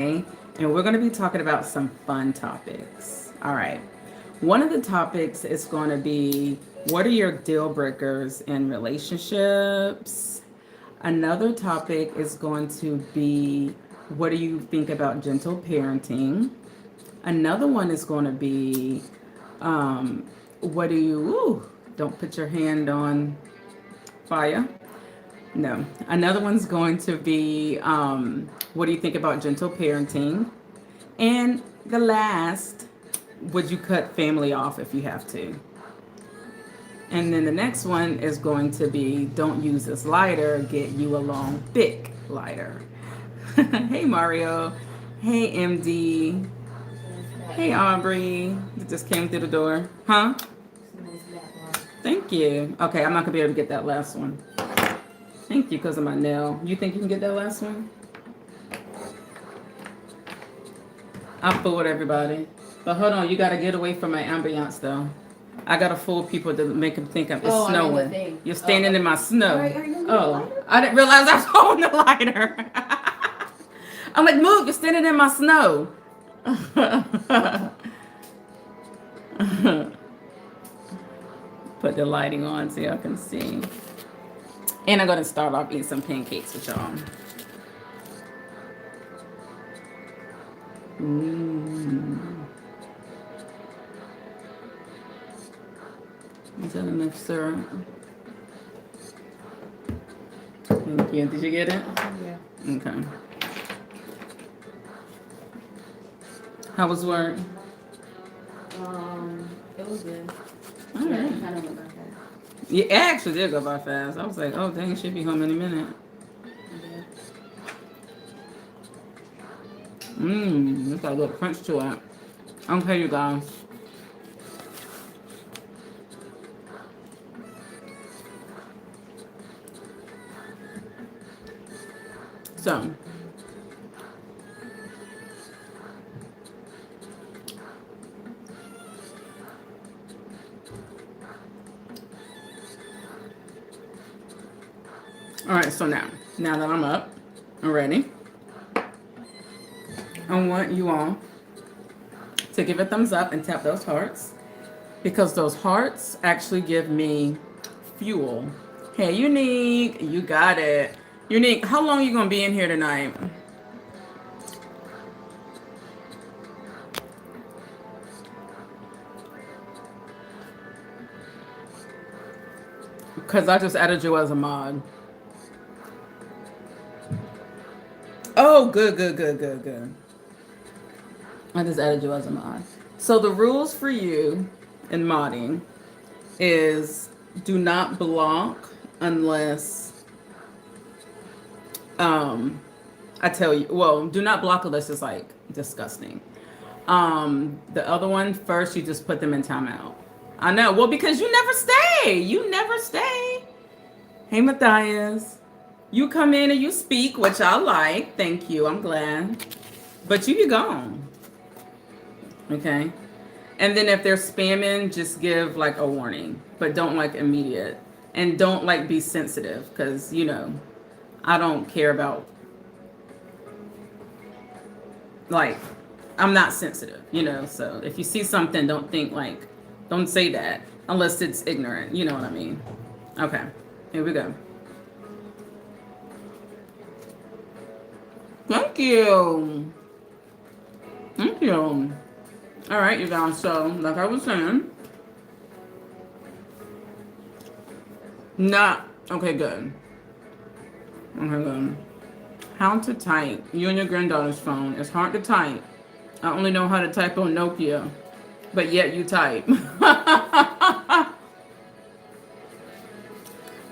and we're going to be talking about some fun topics. All right. One of the topics is going to be, what are your deal breakers in relationships? Another topic is going to be, what do you think about gentle parenting? Another one is going to be, what do you, don't put your hand on fire. No. Another one's going to be, what do you think about gentle parenting? And the last, would you cut family off if you have to? And then the next one is going to be, don't use this lighter, get you a long, thick lighter. Hey, Mario. Hey, MD. Hey, Aubrey. You just came through the door. Huh? Thank you. Okay, I'm not going to be able to get that last one. Thank you because of my nail. You think you can get that last one? I fooled everybody. But hold on, you got to get away from my ambiance, though. I got to fool people to make them think it's snowing. You're standing in my snow. I didn't realize I was holding the lighter. I'm like, move, you're standing in my snow. Put the lighting on so y'all can see. And I'm going to start off eating some pancakes with y'all. Is that enough syrup? Thank you. Did you get it? Yeah. Okay. How was work? It was good. All right. Kind of went by fast. Yeah, it actually did go by fast. I was like, oh, dang, she'll be home any minute. It's got a little crunch to it. Okay, you guys. So, all right, so now that I'm up and ready, I want you all to give a thumbs up and tap those hearts, because those hearts actually give me fuel. Hey, Unique, you got it. Unique, how long are you going to be in here tonight? Because I just added you as a mod. Oh, good. I just added you as a mod. So the rules for you in modding is, do not block unless I tell you. Well, do not block unless it's like disgusting. The other one, first you just put them in timeout. I know. Well, because you never stay. Hey, Matthias. You come in and you speak, which I like. Thank you. I'm glad. But you be gone. Okay? And then if they're spamming, just give like a warning. But don't like immediate. And don't like be sensitive. Because, I don't care about, like, I'm not sensitive, So if you see something, don't say that. Unless it's ignorant. You know what I mean? Okay. Here we go. Thank you. All right, you guys. So, like I was saying, okay, good. How to type? You and your granddaughter's phone. It's hard to type. I only know how to type on Nokia, but yet you type.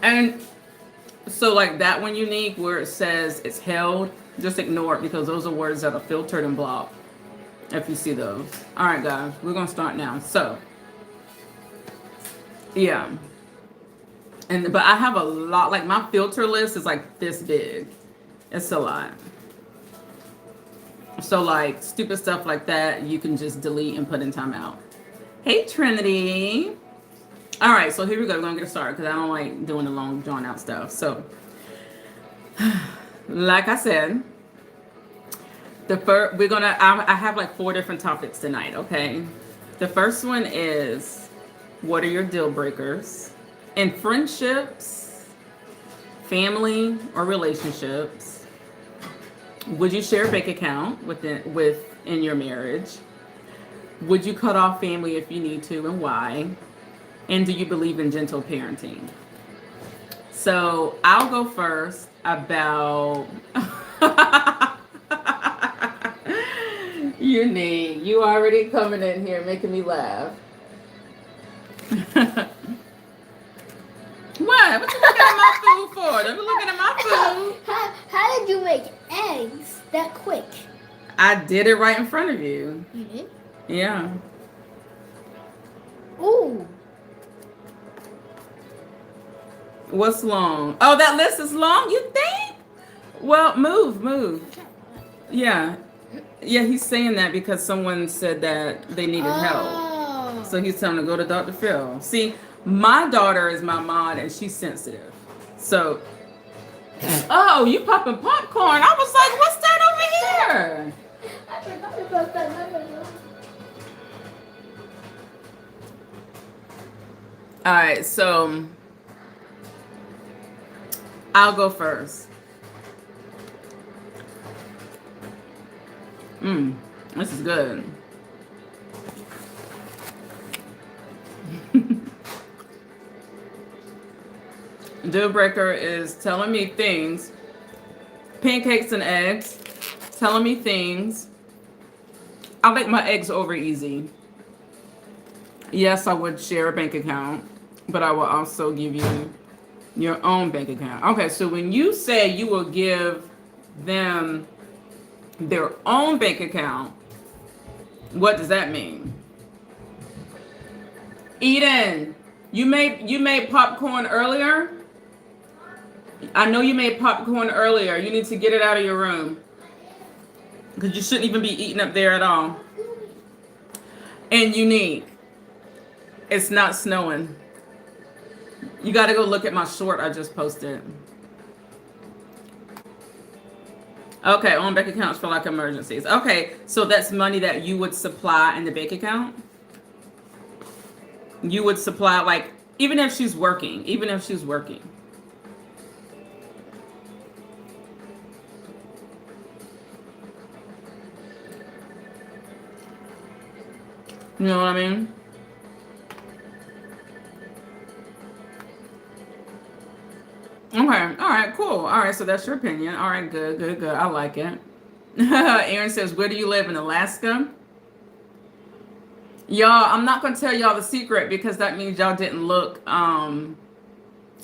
And so, like that one, Unique, where it says it's held, just ignore it, because those are words that are filtered and blocked. If you see those. All right, guys, we're gonna start now. So, yeah, but I have a lot. Like my filter list is like this big. It's a lot. So, like stupid stuff like that, you can just delete and put in timeout. Hey, Trinity. All right, so here we go. We're gonna get started because I don't like doing the long, drawn out stuff. So, like I said, I have like 4 different topics tonight, okay? The first one is, what are your deal breakers? In friendships, family, or relationships, would you share a bank account within your marriage? Would you cut off family if you need to, and why? And do you believe in gentle parenting? So I'll go first about you already coming in here making me laugh. What? What you looking at my food for? Don't be looking at my food. How did you make eggs that quick? I did it right in front of you. You did? Yeah. Ooh. What's long? Oh, that list is long, you think? Well, move. Yeah. Yeah, he's saying that because someone said that they needed help. Oh. So he's telling them to go to Dr. Phil. See, my daughter is my mod and she's sensitive. So, oh, you popping popcorn. I was like, what's that over here? I forgot about that. All right, so I'll go first. This is good. Dealbreaker is telling me things, pancakes and eggs, telling me things. I like my eggs over easy. Yes, I would share a bank account, but I will also give you your own bank account. Okay, so when you say you will give them their own bank account, what does that mean? Eden, you made popcorn earlier? I know you made popcorn earlier. You need to get it out of your room. Because you shouldn't even be eating up there at all. And Unique, it's not snowing. You got to go look at my short I just posted. Okay, on bank accounts for like emergencies. Okay, so that's money that you would supply in the bank account? You would supply, like, even if she's working. You know what I mean? Okay, all right, cool. All right, so that's your opinion. All right, good. I like it. Aaron says, where do you live, in Alaska? Y'all, I'm not going to tell y'all the secret because that means y'all didn't look at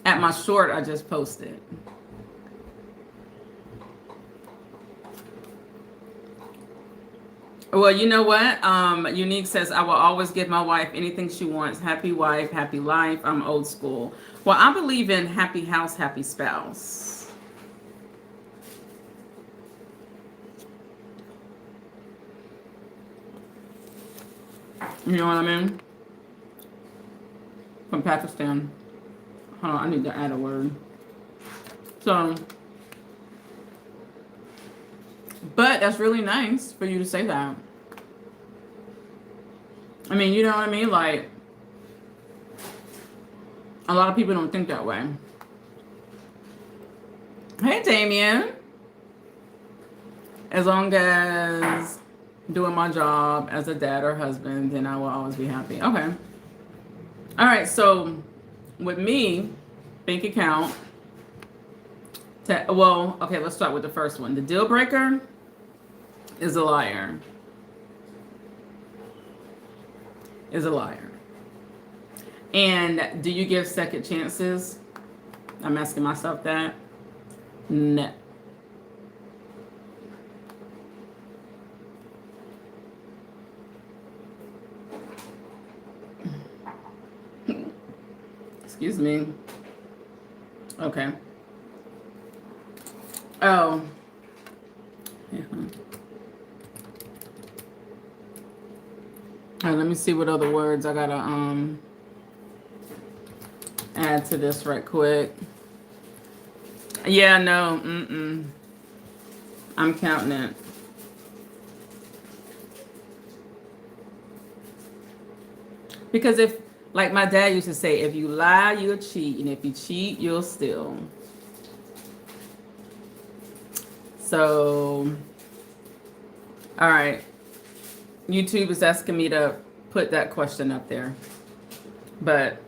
my short I just posted. Well, you know what? Unique says, I will always give my wife anything she wants. Happy wife, happy life. I'm old school. Well, I believe in happy house, happy spouse. You know what I mean? From Pakistan. Hold on, I need to add a word. So, but that's really nice for you to say that. I mean, you know what I mean? Like, a lot of people don't think that way. Hey, Damien. As long as doing my job as a dad or husband, then I will always be happy. Okay. All right. So with me, bank account. Well, okay, let's start with the first one. The deal breaker is a liar. And do you give second chances? I'm asking myself that. No. Excuse me. Okay. Oh. Yeah. All right, let me see what other words I gotta add to this right quick. Yeah, no, I'm counting it. Because if, like my dad used to say, if you lie, you'll cheat, and if you cheat, you'll steal. So, all right. YouTube is asking me to put that question up there, but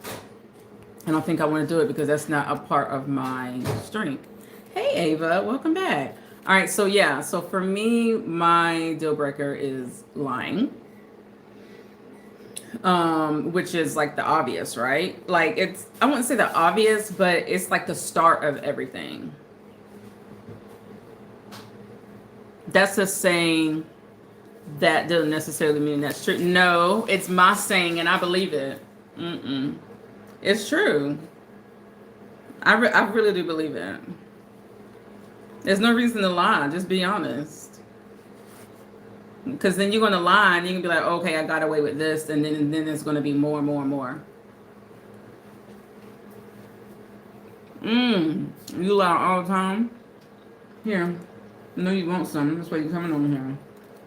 I don't think I want to do it because that's not a part of my strength. Hey, Ava, welcome back. All right, so yeah, so for me, my deal breaker is lying, which is like the obvious, right? Like it's, I wouldn't say the obvious, but it's like the start of everything. That's a saying that doesn't necessarily mean that's true. No, it's my saying, and I believe it. It's true. I really do believe it. There's no reason to lie. Just be honest. Because then you're going to lie, and you can be like, okay, I got away with this, and then there's going to be more and more and more. You lie all the time? Here. No, you want some. That's why you're coming over here.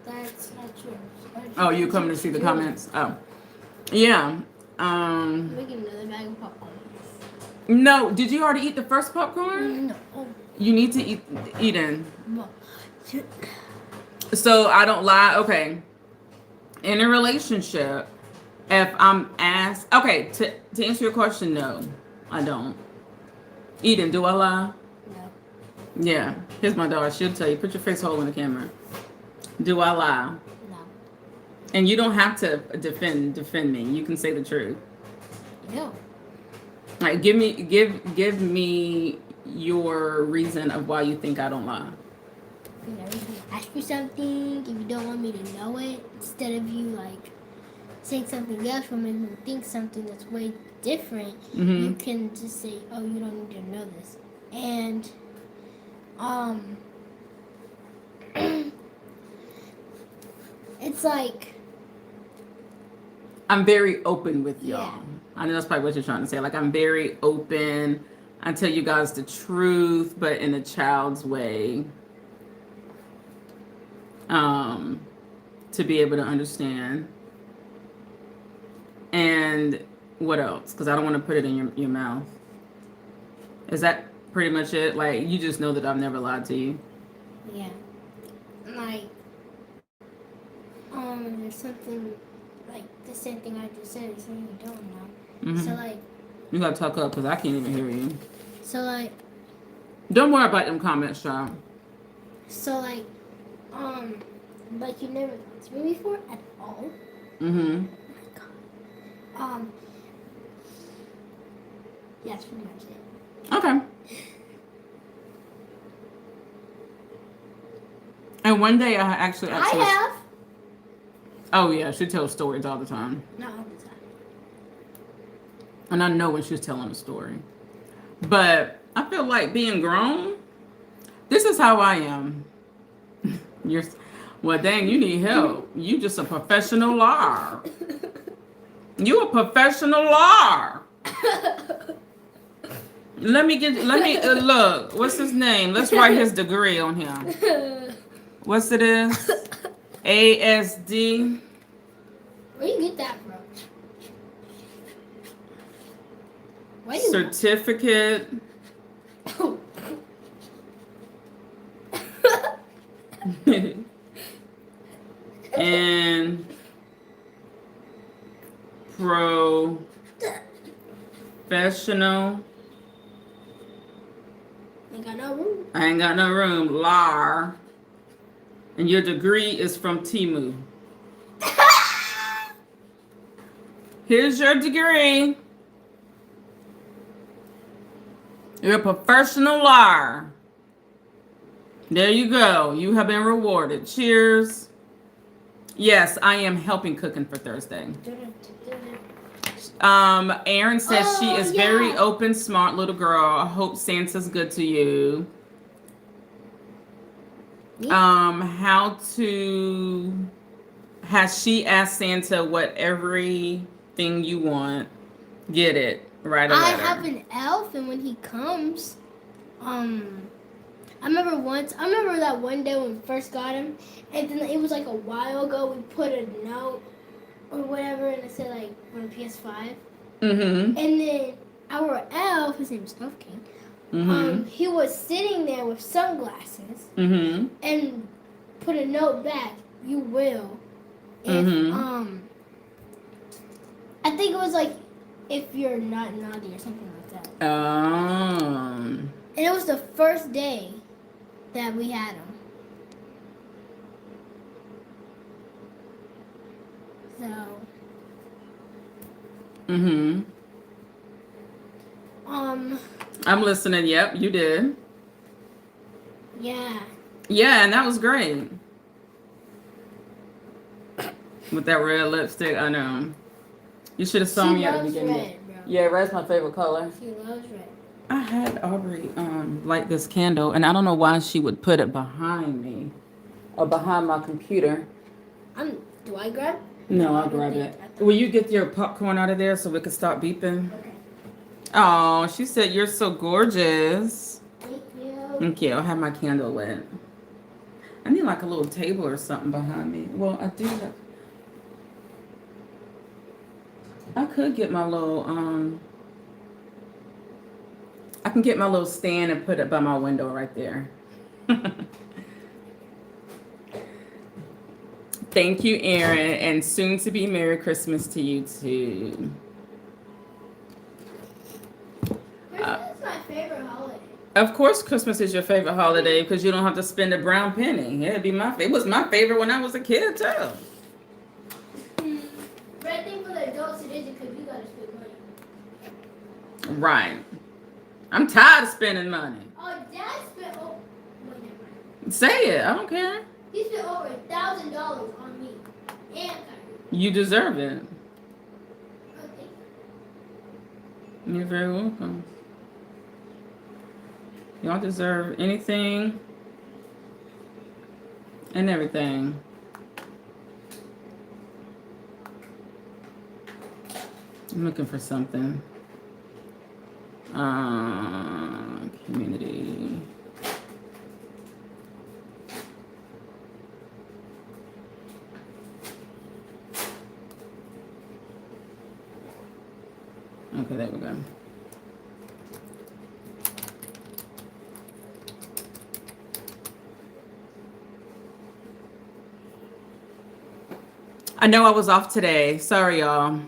That's not true. Oh, you coming to see the comments? Oh. Yeah. Making another bag of popcorn. No, did you already eat the first popcorn? No. You need to eat it. So I don't lie. Okay. In a relationship, if I'm asked, okay, to answer your question, no, I don't. Eden, do I lie? No. Yeah. Here's my daughter. She'll tell you. Put your face hole in the camera. Do I lie? No. And you don't have to defend me. You can say the truth. No. Like give me your reason of why you think I don't lie. You know, if you ask me something, if you don't want me to know it, instead of you like saying something else for me to think something that's way different, you can just say, "Oh, you don't need to know this," and it's like I'm very open with y'all. Yeah. I know that's probably what you're trying to say. Like I'm very open. I tell you guys the truth, but in a child's way. To be able to understand. And what else? Because I don't want to put it in your mouth. Is that pretty much it? Like you just know that I've never lied to you. Yeah. Like, there's something, like, the same thing I just said, is something you don't know. So, like... You gotta talk up, because I can't even hear you. So, like... Don't worry about them comments, child. So, like, you never talked to me before at all. Mm-hmm. Oh, my God. Yeah, that's pretty much it. Okay. And one day I actually... I have. Oh, yeah. She tells stories all the time. Not all the time. And I know when she's telling a story. But I feel like being grown, this is how I am. Well, dang, you need help. You just a professional liar. You a professional liar. Let me look. What's his name? Let's write his degree on him. What's it is? ASD. Where you get that from? Why you Certificate. And professional. Ain't got no room. I ain't got no room. Liar. And your degree is from Timu. Here's your degree. You're a professional liar. There you go. You have been rewarded. Cheers. Yes, I am helping cooking for Thursday. Erin says she is very open, smart little girl. I hope Santa's good to you. Has she asked Santa what everything you want? Get it. Write a letter. I have an elf, and when he comes, I remember that one day when we first got him, and then it was like a while ago, we put a note or whatever, and it said like on PS5. Mm-hmm. And then our elf, his name is Elf King. Mm-hmm. He was sitting there with sunglasses Mm-hmm. and put a note back. You will, if Mm-hmm. I think it was like if you're not naughty or something like that. Um. And it was the first day that we had him. So. Mm-hmm. I'm listening. Yep, you did. Yeah. Yeah, and that was great. With that red lipstick, I know. You should have saw She me at the loves beginning. red, bro. Yeah, red's my favorite color. She loves red. I had Aubrey light this candle, and I don't know why she would put it behind me or behind my computer. Do I grab? No, I'll grab it. Will you get your popcorn out of there so we can stop beeping? Okay. Oh, she said you're so gorgeous. Thank you. Thank you. I'll have my candle lit. I need like a little table or something behind me. Well, I do have. I could get my little I can get my little stand and put it by my window right there. Thank you, Aaron, and soon to be Merry Christmas to you too. Christmas is my favorite holiday. Of course, Christmas is your favorite holiday because you don't have to spend a brown penny. It'd be it was my favorite when I was a kid too. But I think for the adults it isn't because you gotta spend money. Right. I'm tired of spending money. Oh, Dad spent wait, never mind. Say it. I don't care. He spent over $1,000 on me and Kyrie. You deserve it. Oh, thank you. You're very welcome. Y'all deserve anything and everything. I'm looking for something. Community. Okay, there we go. I know I was off today. Sorry, y'all.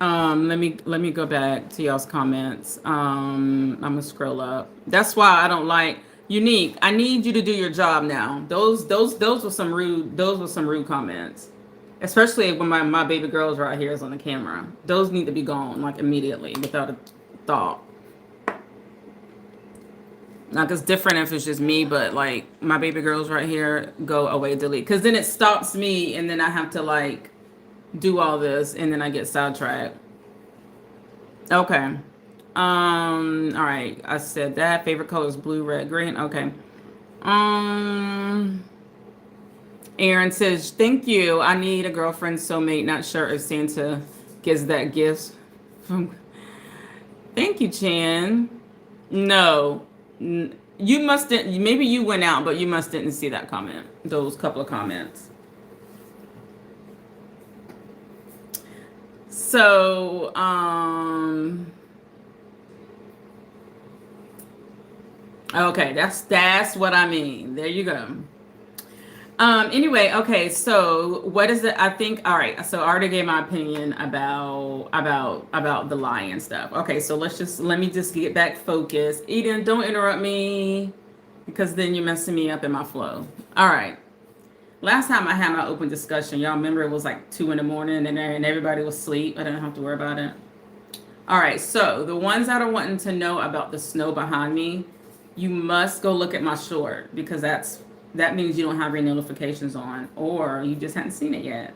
Let me go back to y'all's comments. I'm gonna scroll up. That's why I don't like Unique. I need you to do your job now. Those were some rude comments. Especially when my baby girl's right here is on the camera. Those need to be gone like immediately without a thought. Like it's different if it's just me, but like my baby girl's right here, go away, delete. Because then it stops me and then I have to like do all this and then I get sidetracked. Okay. All right. I said that. Favorite color is blue, red, green. Okay. Aaron says, thank you. I need a girlfriend soulmate. Not sure if Santa gives that gift. Thank you, Chan. No. You must maybe you went out, but you must didn't see that comment. Those couple of comments. So, okay, that's what I mean. There you go. Anyway, okay, so what is it? I think, all right, so I already gave my opinion about the lie and stuff. Okay, so let me just get back focused. Eden, don't interrupt me because then you're messing me up in my flow. All right. Last time I had my open discussion, y'all remember it was like 2 a.m. and everybody was asleep. I didn't have to worry about it. All right, so the ones that are wanting to know about the snow behind me, you must go look at my short because that means you don't have your notifications on or you just haven't seen it yet.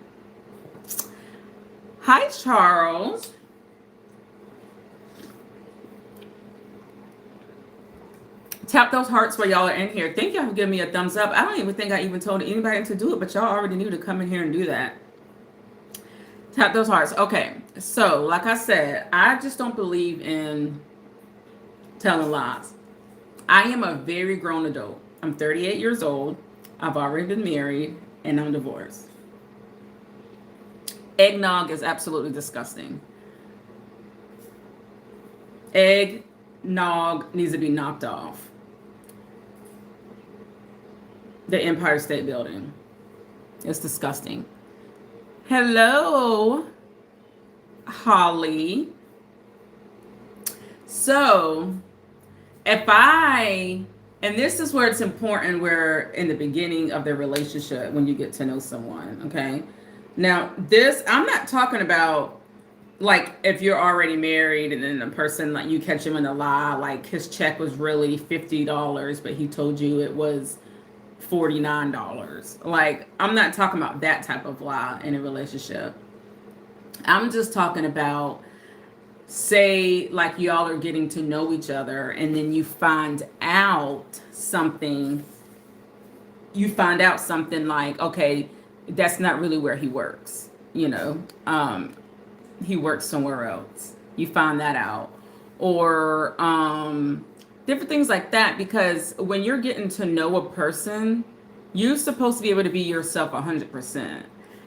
Hi, Charles. Tap those hearts while y'all are in here. Thank y'all for giving me a thumbs up. I don't even think I even told anybody to do it, but y'all already knew to come in here and do that. Tap those hearts. Okay, so like I said, I just don't believe in telling lies. I am a very grown adult. I'm 38 years old. I've already been married and I'm divorced. Eggnog is absolutely disgusting. Eggnog needs to be knocked off. The Empire State Building. It's disgusting. Hello, Holly. So, and this is where it's important, where in the beginning of the relationship, when you get to know someone, okay? Now, I'm not talking about, like, if you're already married and then the person, like, you catch him in a lie, like his check was really $50, but he told you it was $49. Like, I'm not talking about that type of lie in a relationship. I'm just talking about, say, like, y'all are getting to know each other and then you find out something like, okay, that's not really where he works, he works somewhere else. You find that out. Or different things like that, because when you're getting to know a person, you're supposed to be able to be yourself 100%.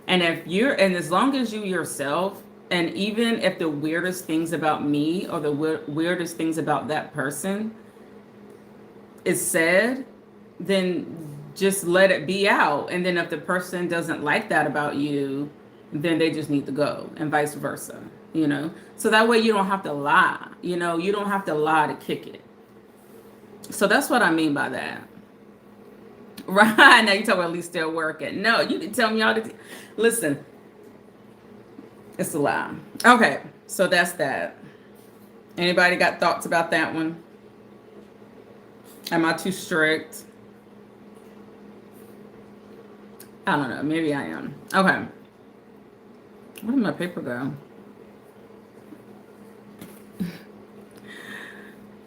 And as long as you yourself, and even if the weirdest things about me or the weirdest things about that person is said, then just let it be out. And then if the person doesn't like that about you, then they just need to go, and vice versa, So that way you don't have to lie, you don't have to lie to kick it. So that's what I mean by that. Right, now you talk about at least still working. No, you can tell me all the listen, it's a lie. Okay, so that's that. Anybody got thoughts about that one? Am I too strict? I don't know, maybe I am. Okay. Where did my paper go?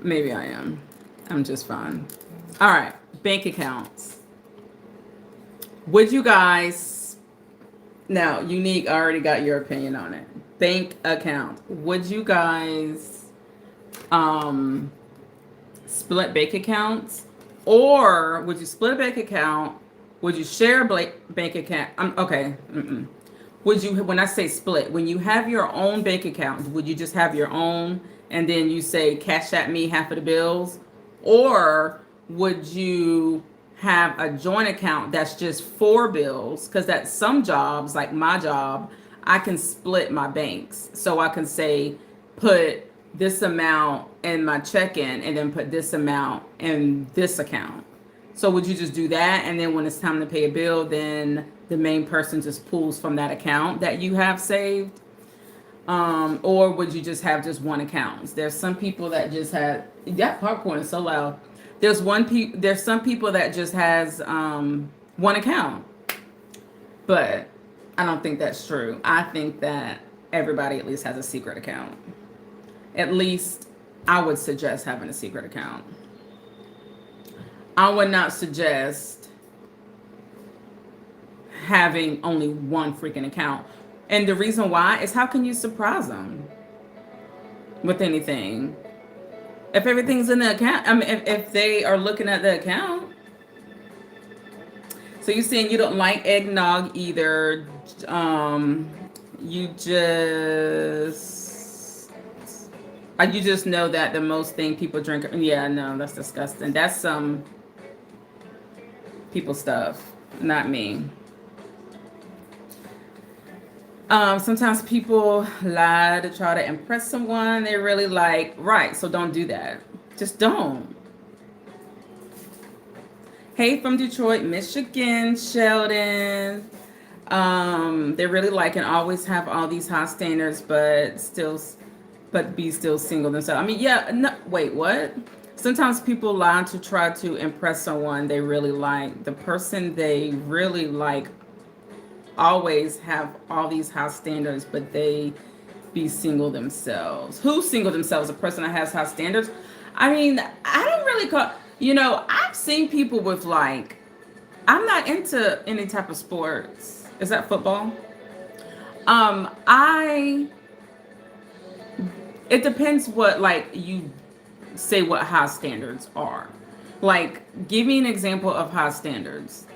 Maybe I am. I'm just fine. All right. Bank accounts. Would you guys, now, Unique, I already got your opinion on it. Bank account. Would you guys split bank accounts? Or would you split a bank account? Would you share a bank account? Okay. Would you, when I say split, when you have your own bank account, would you just have your own and then you say cash at me half of the bills? Or would you have a joint account that's just for bills? Because at some jobs, like my job, I can split my banks. So I can say put this amount in my check-in and then put this amount in this account. So would you just do that? And then when it's time to pay a bill, then the main person just pulls from that account that you have saved? Or would you just have just one account? There's some people that just have, that popcorn is so loud. There's some people that just has one account. But I don't think that's true. I think that everybody at least has a secret account. At least I would suggest having a secret account. I would not suggest having only one freaking account. And the reason why is, how can you surprise them with anything? If everything's in the account, I mean, if they are looking at the account. So you're saying you don't like eggnog either. You just know that the most thing people drink. Yeah, no, that's disgusting. That's some people stuff, not me. Sometimes people lie to try to impress someone they really like. Right, so don't do that. Just don't. Hey, from Detroit, Michigan, Sheldon. They really like and always have all these high standards, but be still single themselves. I mean, yeah, no, wait, what? Sometimes people lie to try to impress someone they really like. The person they really like always have all these high standards, but they be single themselves. Who's single themselves? A person that has high standards? I mean, I don't really call, I've seen people with like, I'm not into any type of sports. Is that football? It depends what, like, you say what high standards are. Like, give me an example of high standards.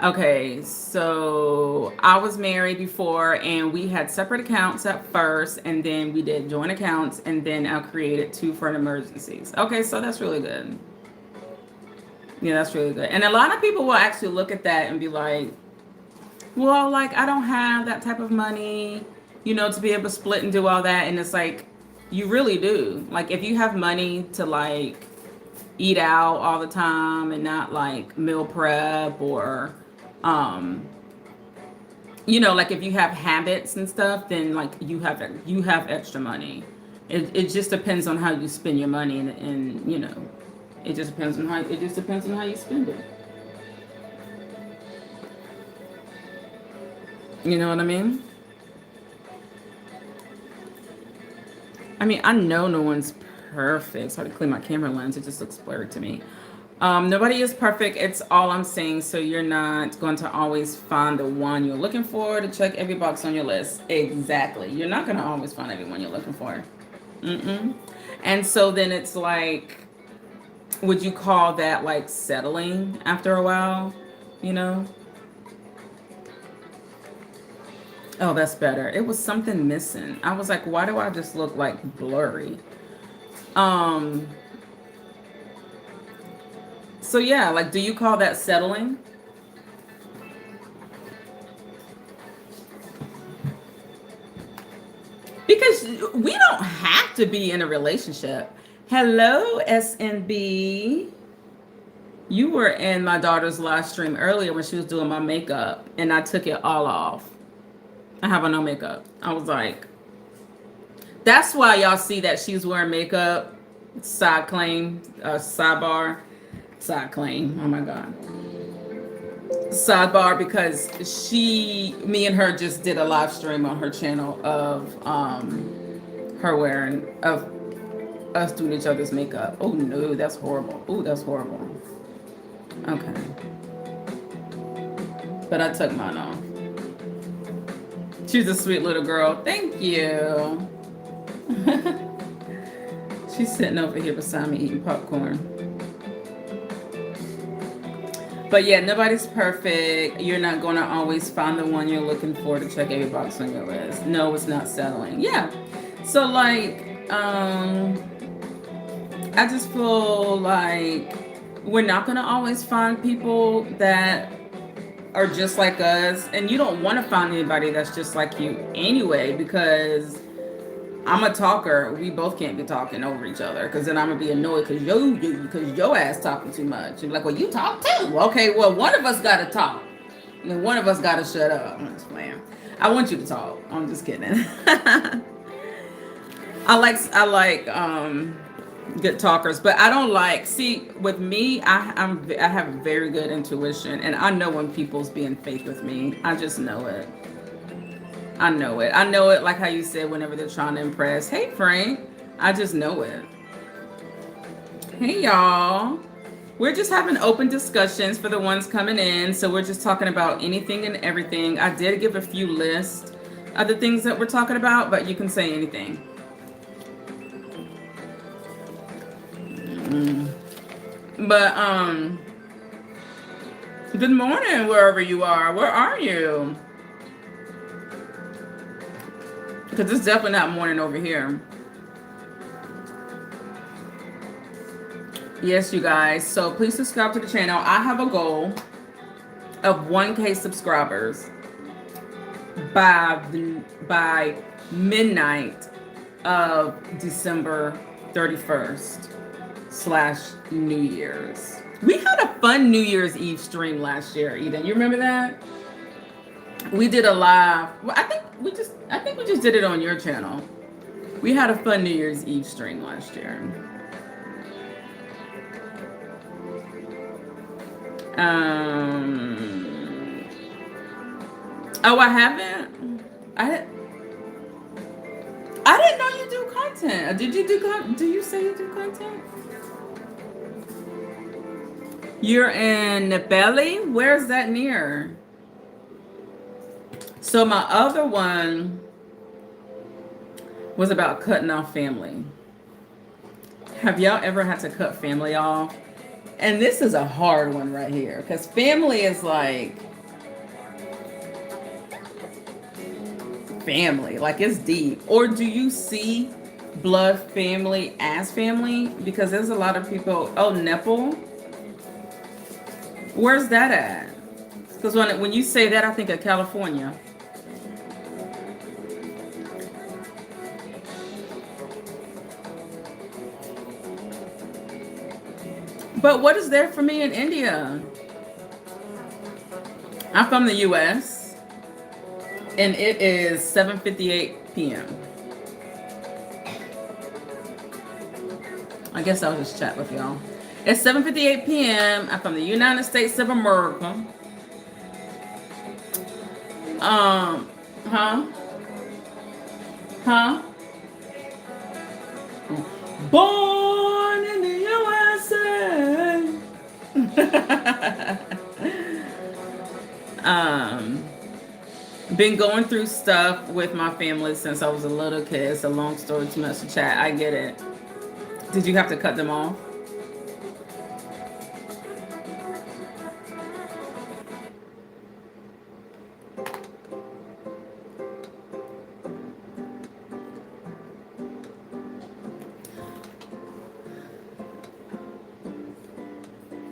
Okay, so I was married before and we had separate accounts at first and then we did joint accounts and then I created two for emergencies. Okay, so that's really good. Yeah, that's really good. And a lot of people will actually look at that and be like, well, like I don't have that type of money, to be able to split and do all that. And it's like, you really do. Like if you have money to like eat out all the time and not like meal prep or um like if you have habits and stuff, then like you have extra money. It just depends on how you spend your money and it just depends on how you spend it. You know what I mean? I mean, I know no one's perfect. Sorry to clean my camera lens. It just looks blurry to me. Nobody is perfect. It's all I'm saying. So you're not going to always find the one you're looking for to check every box on your list. Exactly. You're not going to always find everyone you're looking for. And so then it's like, would you call that like settling after a while? You know? Oh, that's better. It was something missing. I was like, why do I just look like blurry? So yeah, like, do you call that settling? Because we don't have to be in a relationship. Hello, SNB. You were in my daughter's live stream earlier when she was doing my makeup, and I took it all off. I have on no makeup. I was like, that's why y'all see that she's wearing makeup. Side claim, sidebar, side claim. Oh my God. Sidebar, because me and her just did a live stream on her channel of of us doing each other's makeup. Oh no, that's horrible. Oh, that's horrible. Okay. But I took mine off. She's a sweet little girl. Thank you. She's sitting over here beside me eating popcorn. But yeah, nobody's perfect. You're not going to always find the one you're looking for to check every box on your list. No, it's not settling. Yeah. So like, I just feel like we're not going to always find people that are just like us, and you don't want to find anybody that's just like you anyway, because I'm a talker. We both can't be talking over each other, because then I'm gonna be annoyed because your ass talking too much. You're like, well, you talk too. Okay, well, one of us gotta talk, and then one of us gotta shut up. I'm just playing. I want you to talk. I'm just kidding. I like good talkers, but I don't like, see, with me, I have very good intuition, and I know when people's being fake with me. I just know it. I know it like how you said, whenever they're trying to impress. Hey Frank, I just know it. Hey y'all, we're just having open discussions for the ones coming in, so we're just talking about anything and everything. I did give a few lists of the things that we're talking about, but you can say anything. But good morning wherever you are. Where are you? Because it's definitely not morning over here. Yes, you guys. So please subscribe to the channel. I have a goal of 1K subscribers by midnight of December 31st / New Year's. We had a fun New Year's Eve stream last year, Eden. You remember that? We did a live. Well, I think we just did it on your channel. We had a fun New Year's Eve stream last year. Oh, I haven't. I didn't know you do content. Did you do? Do you say you do content? You're in Nebeli? Where's that near? So my other one was about cutting off family. Have y'all ever had to cut family off? And this is a hard one right here, because family is like, family. Like it's deep. Or do you see blood family as family? Because there's a lot of people. Oh, Nepal. Where's that at? Because when you say that, I think of California. But what is there for me in India? I'm from the U.S. and it is 7:58 p.m. I guess I'll just chat with y'all. It's 7:58 p.m. I'm from the United States of America. Huh? Born in the USA. Been going through stuff with my family since I was a little kid. It's a long story, too much to chat. I get it. Did you have to cut them off?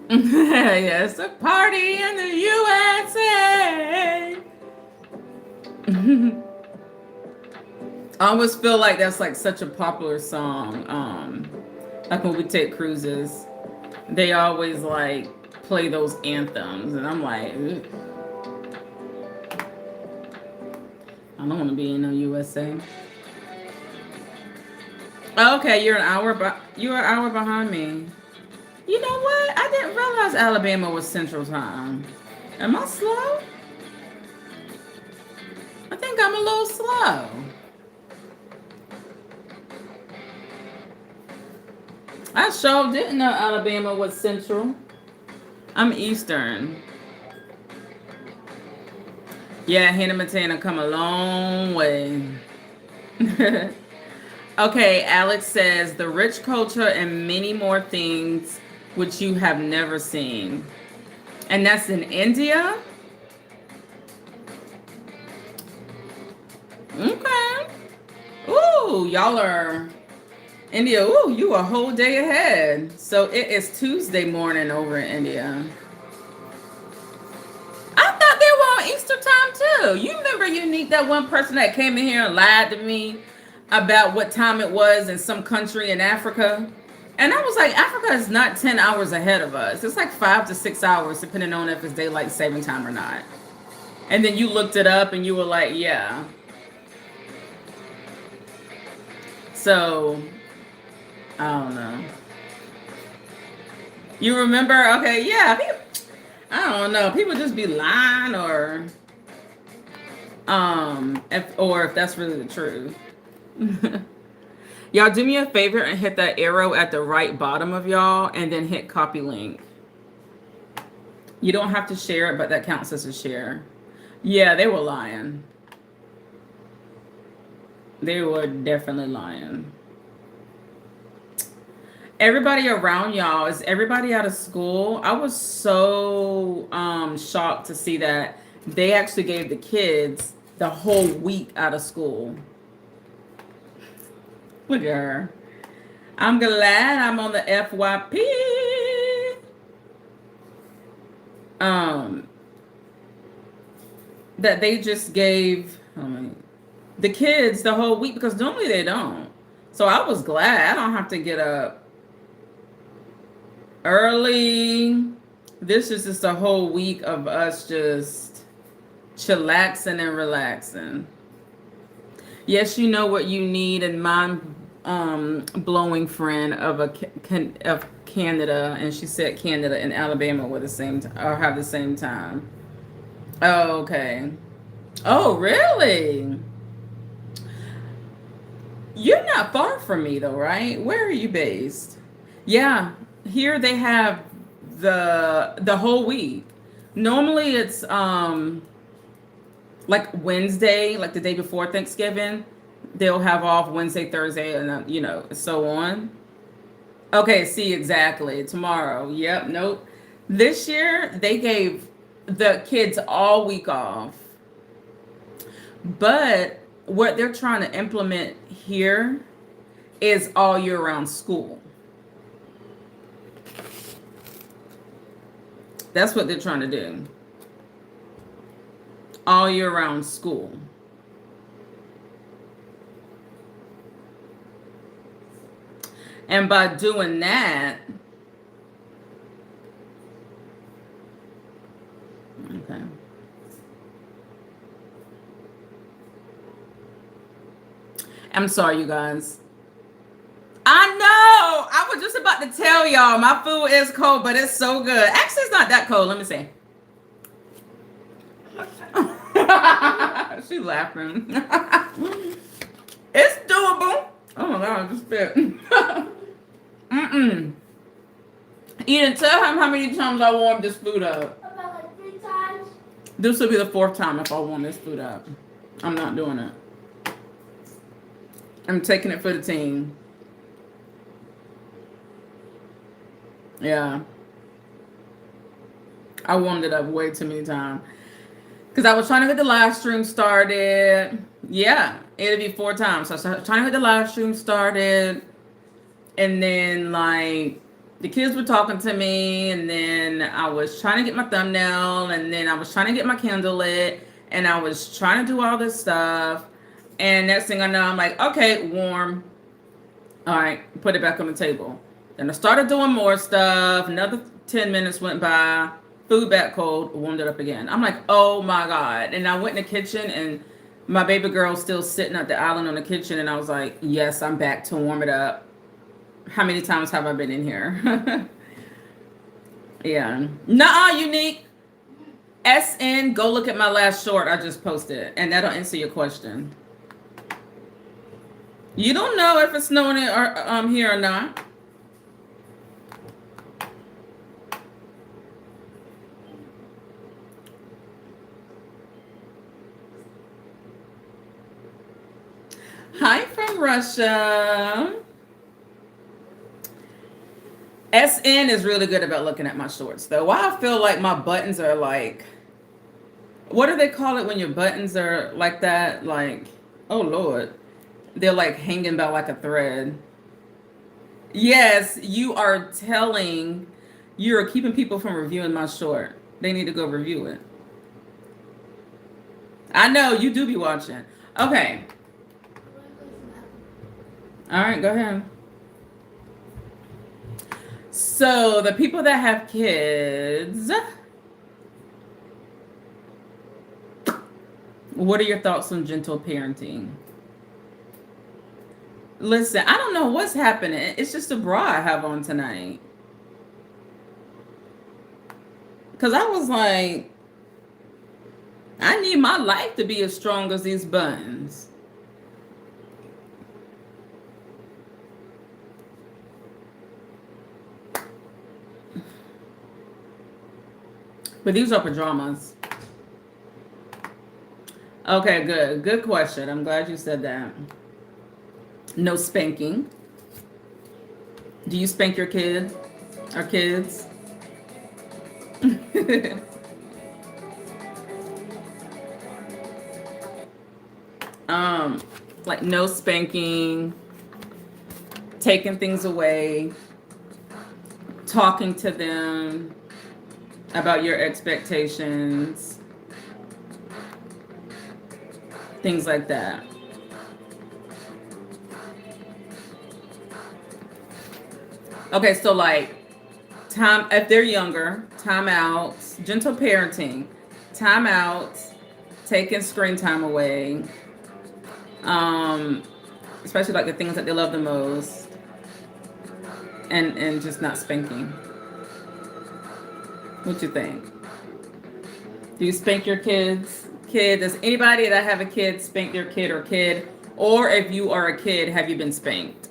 Yes, a party in the USA. I always feel like that's like such a popular song. Like when we take cruises, they always like play those anthems, and I'm like, ugh. I don't want to be in the USA. Okay, you're an hour behind me. You know what? I didn't realize Alabama was Central Time. Am I slow? I think I'm a little slow. I sure didn't know Alabama was Central. I'm Eastern. Yeah, Hannah Montana come a long way. Okay, Alex says the rich culture and many more things which you have never seen. And that's in India? Okay. Ooh, y'all are India. Ooh, you a whole day ahead. So it is Tuesday morning over in India. I thought they were on Easter time too. You remember Unique, that one person that came in here and lied to me about what time it was in some country in Africa? And I was like, Africa is not 10 hours ahead of us. It's like 5 to 6 hours, depending on if it's daylight saving time or not. And then you looked it up and you were like, yeah. So, I don't know. You remember? Okay, yeah. I don't know. People just be lying if that's really the truth. Y'all do me a favor and hit that arrow at the right bottom of y'all and then hit copy link. You don't have to share it, but that counts as a share. Yeah, they were lying. They were definitely lying. Everybody around y'all, is everybody out of school? I was so shocked to see that they actually gave the kids the whole week out of school. Look at her. I'm glad I'm on the FYP. That they just gave the kids the whole week, because normally they don't. So I was glad I don't have to get up early. This is just a whole week of us just chillaxing and relaxing. Yes, you know what you need, and mind blowing friend of Canada, and she said Canada and Alabama were the same or have the same time. Oh, okay. Oh, really? You're not far from me though, right? Where are you based? Yeah, here they have the whole week. Normally it's like Wednesday, like the day before Thanksgiving, they'll have off Wednesday, Thursday, and so on. Okay, see, exactly. Tomorrow. Yep, nope. This year they gave the kids all week off. But what they're trying to implement here is all year round school. That's what they're trying to do. All year round school. And by doing that, okay. I'm sorry, you guys. I know. I was just about to tell y'all my food is cold, but it's so good. Actually, it's not that cold. Let me see. She's laughing. It's doable. Oh my God, I just spit. You didn't tell him how many times I warmed this food up. About like 3 times. This will be the 4th time if I warm this food up. I'm not doing it. I'm taking it for the team. Yeah. I warmed it up way too many times. Because I was trying to get the live stream started. Yeah, it'll be 4 times. So I was trying to get the live stream started. And then, like, the kids were talking to me. And then I was trying to get my thumbnail. And then I was trying to get my candle lit. And I was trying to do all this stuff. And next thing I know, I'm like, okay, warm. All right, put it back on the table. Then I started doing more stuff. Another 10 minutes went by. Food back cold, warmed it up again. I'm like, oh my God. And I went in the kitchen and my baby girl's still sitting at the island on the kitchen. And I was like, yes, I'm back to warm it up. How many times have I been in here? Yeah. Nuh-uh, Unique. SN, go look at my last short I just posted. And that'll answer your question. You don't know if it's snowing here or not. Hi from Russia. SN is really good about looking at my shorts, though. Why I feel like my buttons are like, what do they call it when your buttons are like that? Like, oh Lord, they're like hanging by like a thread. Yes, you're keeping people from reviewing my short. They need to go review it. I know you do be watching. Okay. All right, go ahead. So the people that have kids, what are your thoughts on gentle parenting? Listen, I don't know what's happening. It's just a bra I have on tonight. Because I was like, I need my life to be as strong as these buttons. But these are pajamas. Okay, good. Good question. I'm glad you said that. No spanking. Do you spank your kids? Or kids? Like no spanking, taking things away, talking to them about your expectations, things like that. Okay, so like time, if they're younger, timeouts, gentle parenting, timeouts, taking screen time away, especially like the things that they love the most, and just not spanking. What you think? Do you spank your kids? Does anybody that have a kid spank their kid or kid? Or if you are a kid, have you been spanked?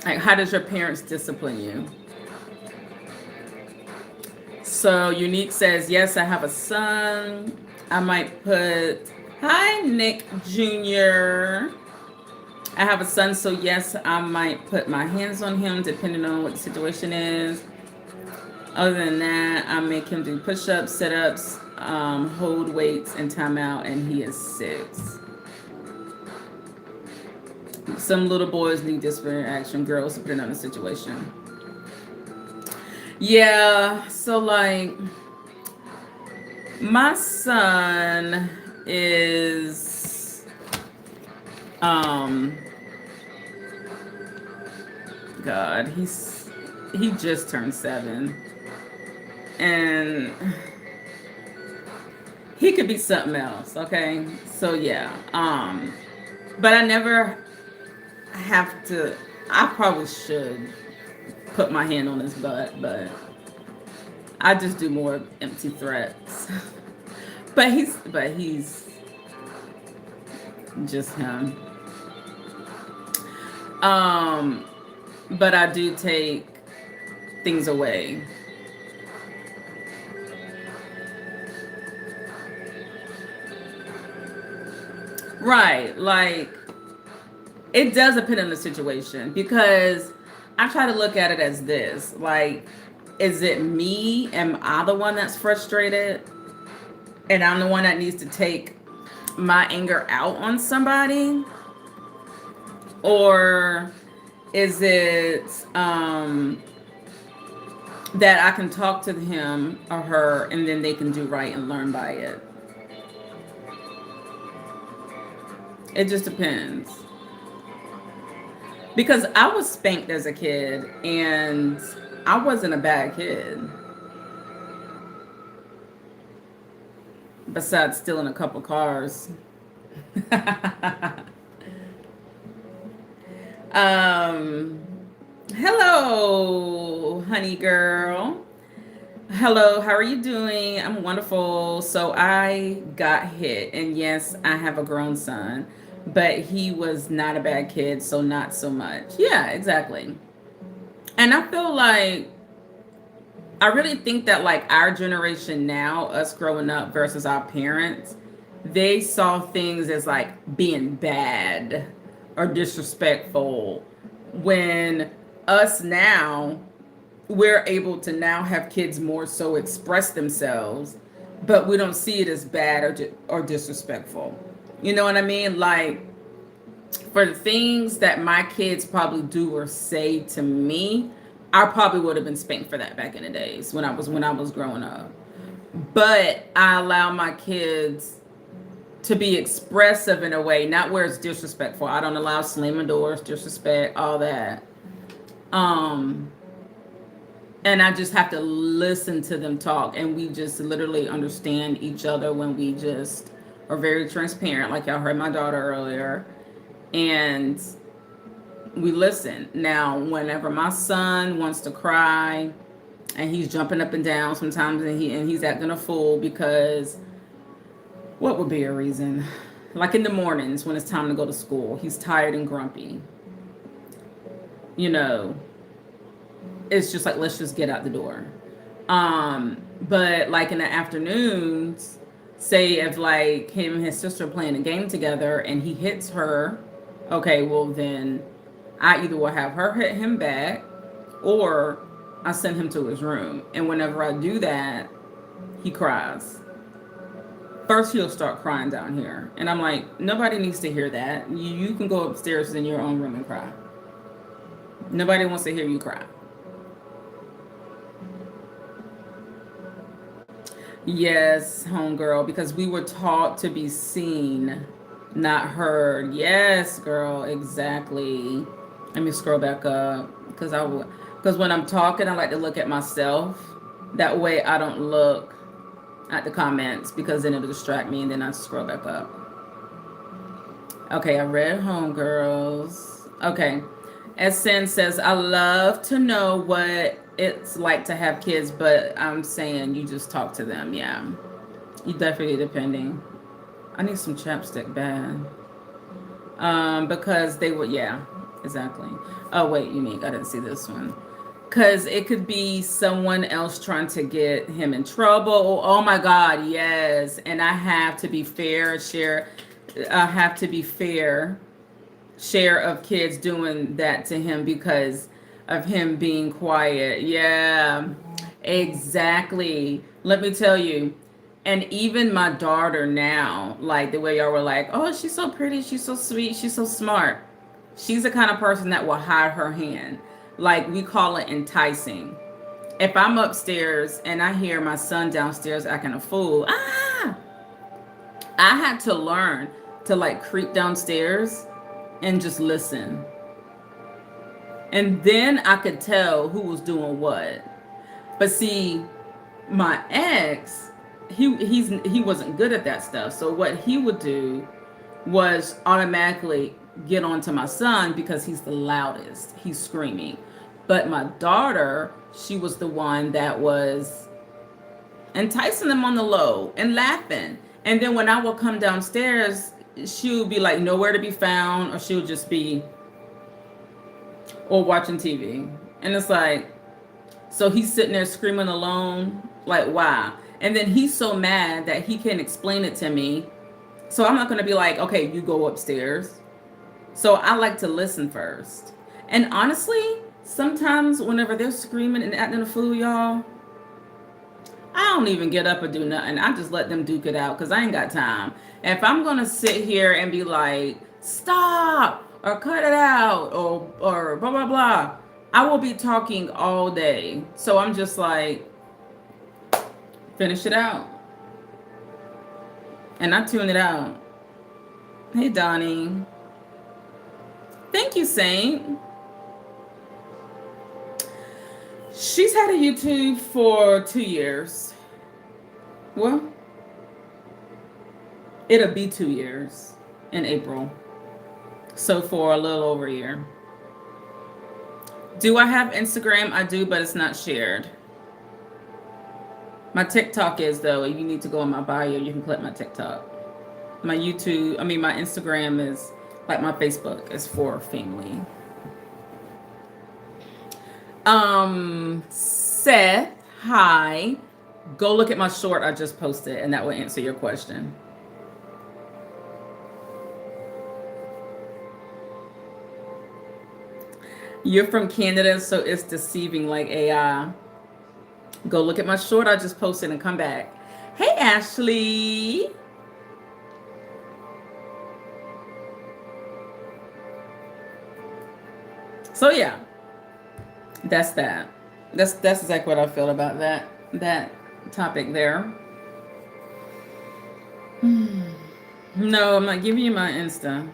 Like, how does your parents discipline you? So Unique says, yes, I have a son. I might put, hi, Nick Jr. I have a son, so yes, I might put my hands on him depending on what the situation is. Other than that, I make him do push-ups, sit-ups, hold weights, and timeout, and he is 6. Some little boys need disciplinary action, girls depending on the situation. Yeah, so like my son is God, he just turned 7. And he could be something else, okay? So yeah. But I never have to. I probably should put my hand on his butt, but I just do more empty threats. but he's just him. But I do take things away. Right, like it does depend on the situation because I try to look at it as this, like, is it me? Am I the one that's frustrated? And I'm the one that needs to take my anger out on somebody? Or is it that I can talk to him or her and then they can do right and learn by it? It just depends. Because I was spanked as a kid and I wasn't a bad kid. Besides stealing a couple cars. Hello, honey girl. Hello, how are you doing? I'm wonderful. So I got hit, and yes, I have a grown son, but he was not a bad kid, so not so much. Yeah, exactly. And I feel like I really think that like our generation now, us growing up versus our parents, they saw things as like being bad or disrespectful when us now we're able to now have kids more so express themselves, but we don't see it as bad or disrespectful. You know what I mean? Like for the things that my kids probably do or say to me, I probably would have been spanked for that back in the days when I was growing up. But I allow my kids to be expressive in a way, not where it's disrespectful. I don't allow slamming doors, disrespect, all that. Um, and I just have to listen to them talk, and we just literally understand each other when we just are very transparent, like y'all heard my daughter earlier, and we listen. Now, whenever my son wants to cry, and he's jumping up and down sometimes, and he's acting a fool because what would be a reason? Like in the mornings when it's time to go to school, he's tired and grumpy. You know, it's just like, let's just get out the door. But like in the afternoons, say if like him and his sister are playing a game together and he hits her, okay, well then I either will have her hit him back or I send him to his room. And whenever I do that, he cries. First, he'll start crying down here. And I'm like, nobody needs to hear that. You can go upstairs in your own room and cry. Nobody wants to hear you cry. Yes, homegirl, because we were taught to be seen, not heard. Yes, girl, exactly. Let me scroll back up because when I'm talking, I like to look at myself. That way I don't look at the comments because then it'll distract me and then I scroll back up. Okay, I read homegirls. Okay. SN says, I love to know what it's like to have kids, but I'm saying you just talk to them. Yeah. You definitely depending. I need some chapstick bad. Because they would, yeah, exactly. Oh, wait, unique. I didn't see this one. Because it could be someone else trying to get him in trouble. Oh my God, yes. And I have to be fair, share of kids doing that to him because of him being quiet. Yeah. Exactly. Let me tell you. And even my daughter now, like the way y'all were like, oh, she's so pretty, she's so sweet, she's so smart. She's the kind of person that will hide her hand. Like we call it enticing. If I'm upstairs and I hear my son downstairs acting a fool, I had to learn to like creep downstairs and just listen. And then I could tell who was doing what. But see, my ex, he wasn't good at that stuff. So what he would do was automatically get onto my son because he's the loudest. He's screaming. But my daughter, she was the one that was enticing them on the low and laughing. And then when I would come downstairs, she would be like nowhere to be found, or she would just be or watching TV. And it's like, so he's sitting there screaming alone, like, why? And then he's so mad that he can't explain it to me. So I'm not going to be like, okay, you go upstairs. So I like to listen first. And honestly, sometimes whenever they're screaming and acting a fool, y'all, I don't even get up or do nothing. I just let them duke it out because I ain't got time. If I'm going to sit here and be like, stop or cut it out or blah, blah, blah, I will be talking all day. So I'm just like, finish it out. And I tune it out. Hey, Donnie. Thank you, Saint. She's had a YouTube for 2 years. Well, it'll be 2 years in April. So for a little over a year. Do I have Instagram? I do, but it's not shared. My TikTok is, though. If you need to go in my bio, you can click my TikTok. My Instagram is like my Facebook is for family. Seth, hi. Go look at my short I just posted, and that will answer your question. You're from Canada, so it's deceiving like AI. Go look at my short I just posted and come back. Hey, Ashley. So yeah, that's that. That's exactly what I feel about that topic there. No, I'm not giving you my Insta.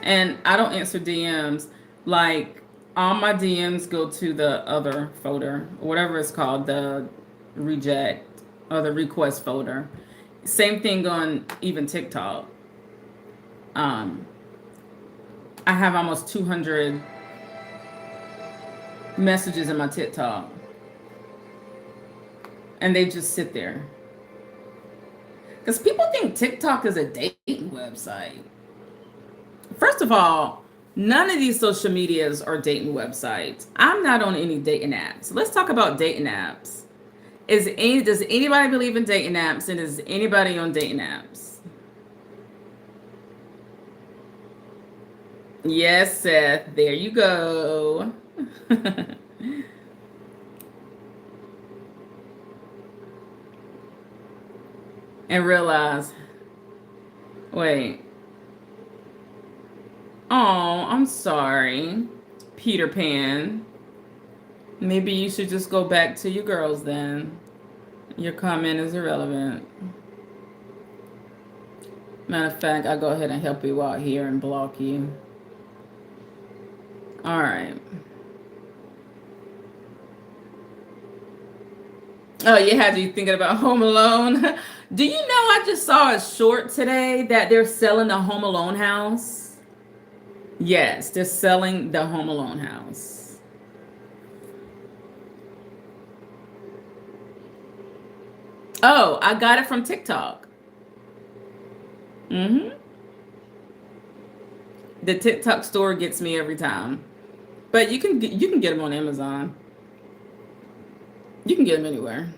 And I don't answer DMs. Like, all my DMs go to the other folder, whatever it's called, the reject or the request folder. Same thing on even TikTok. I have almost 200 messages in my TikTok. And they just sit there. Because people think TikTok is a dating website. First of all, none of these social medias are dating websites. I'm not on any dating apps. Let's talk about dating apps. Does anybody believe in dating apps, and is anybody on dating apps? Yes, Seth. There you go. And realize, wait. Oh, I'm sorry, Peter Pan. Maybe you should just go back to your girls then. Your comment is irrelevant. Matter of fact, I'll go ahead and help you out here and block you. All right. Oh, you had you thinking about Home Alone. Do you know I just saw a short today that they're selling the Home Alone house? Yes, they're selling the Home Alone house. Oh, I got it from TikTok. The TikTok store gets me every time. But you can get them on Amazon. You can get them anywhere.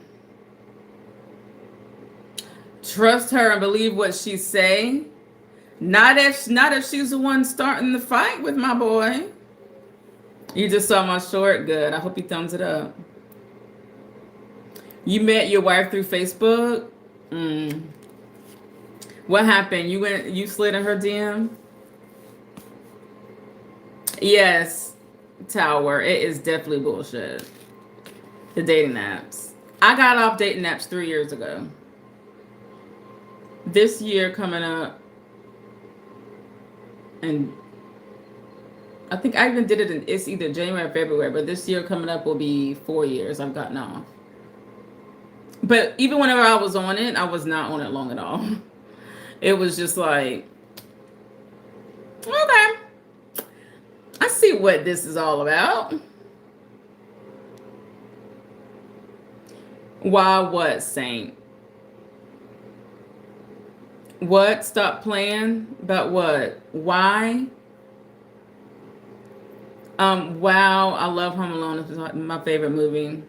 Trust her and believe what she say. Not if she's the one starting the fight with my boy. You just saw my short? Good. I hope you thumbs it up. You met your wife through Facebook? What happened? You slid in her DM? Yes, Tower. It is definitely bullshit. The dating apps. I got off dating apps 3 years ago. This year coming up, and I think I even did it in, it's either January or February, but this year coming up will be 4 years I've gotten off. But even whenever I was on it, I was not on it long at all. It was just like, okay, I see what this is all about. Why what, Saint? What? Stop playing? About what? Why? Wow, I love Home Alone. It's my favorite movie.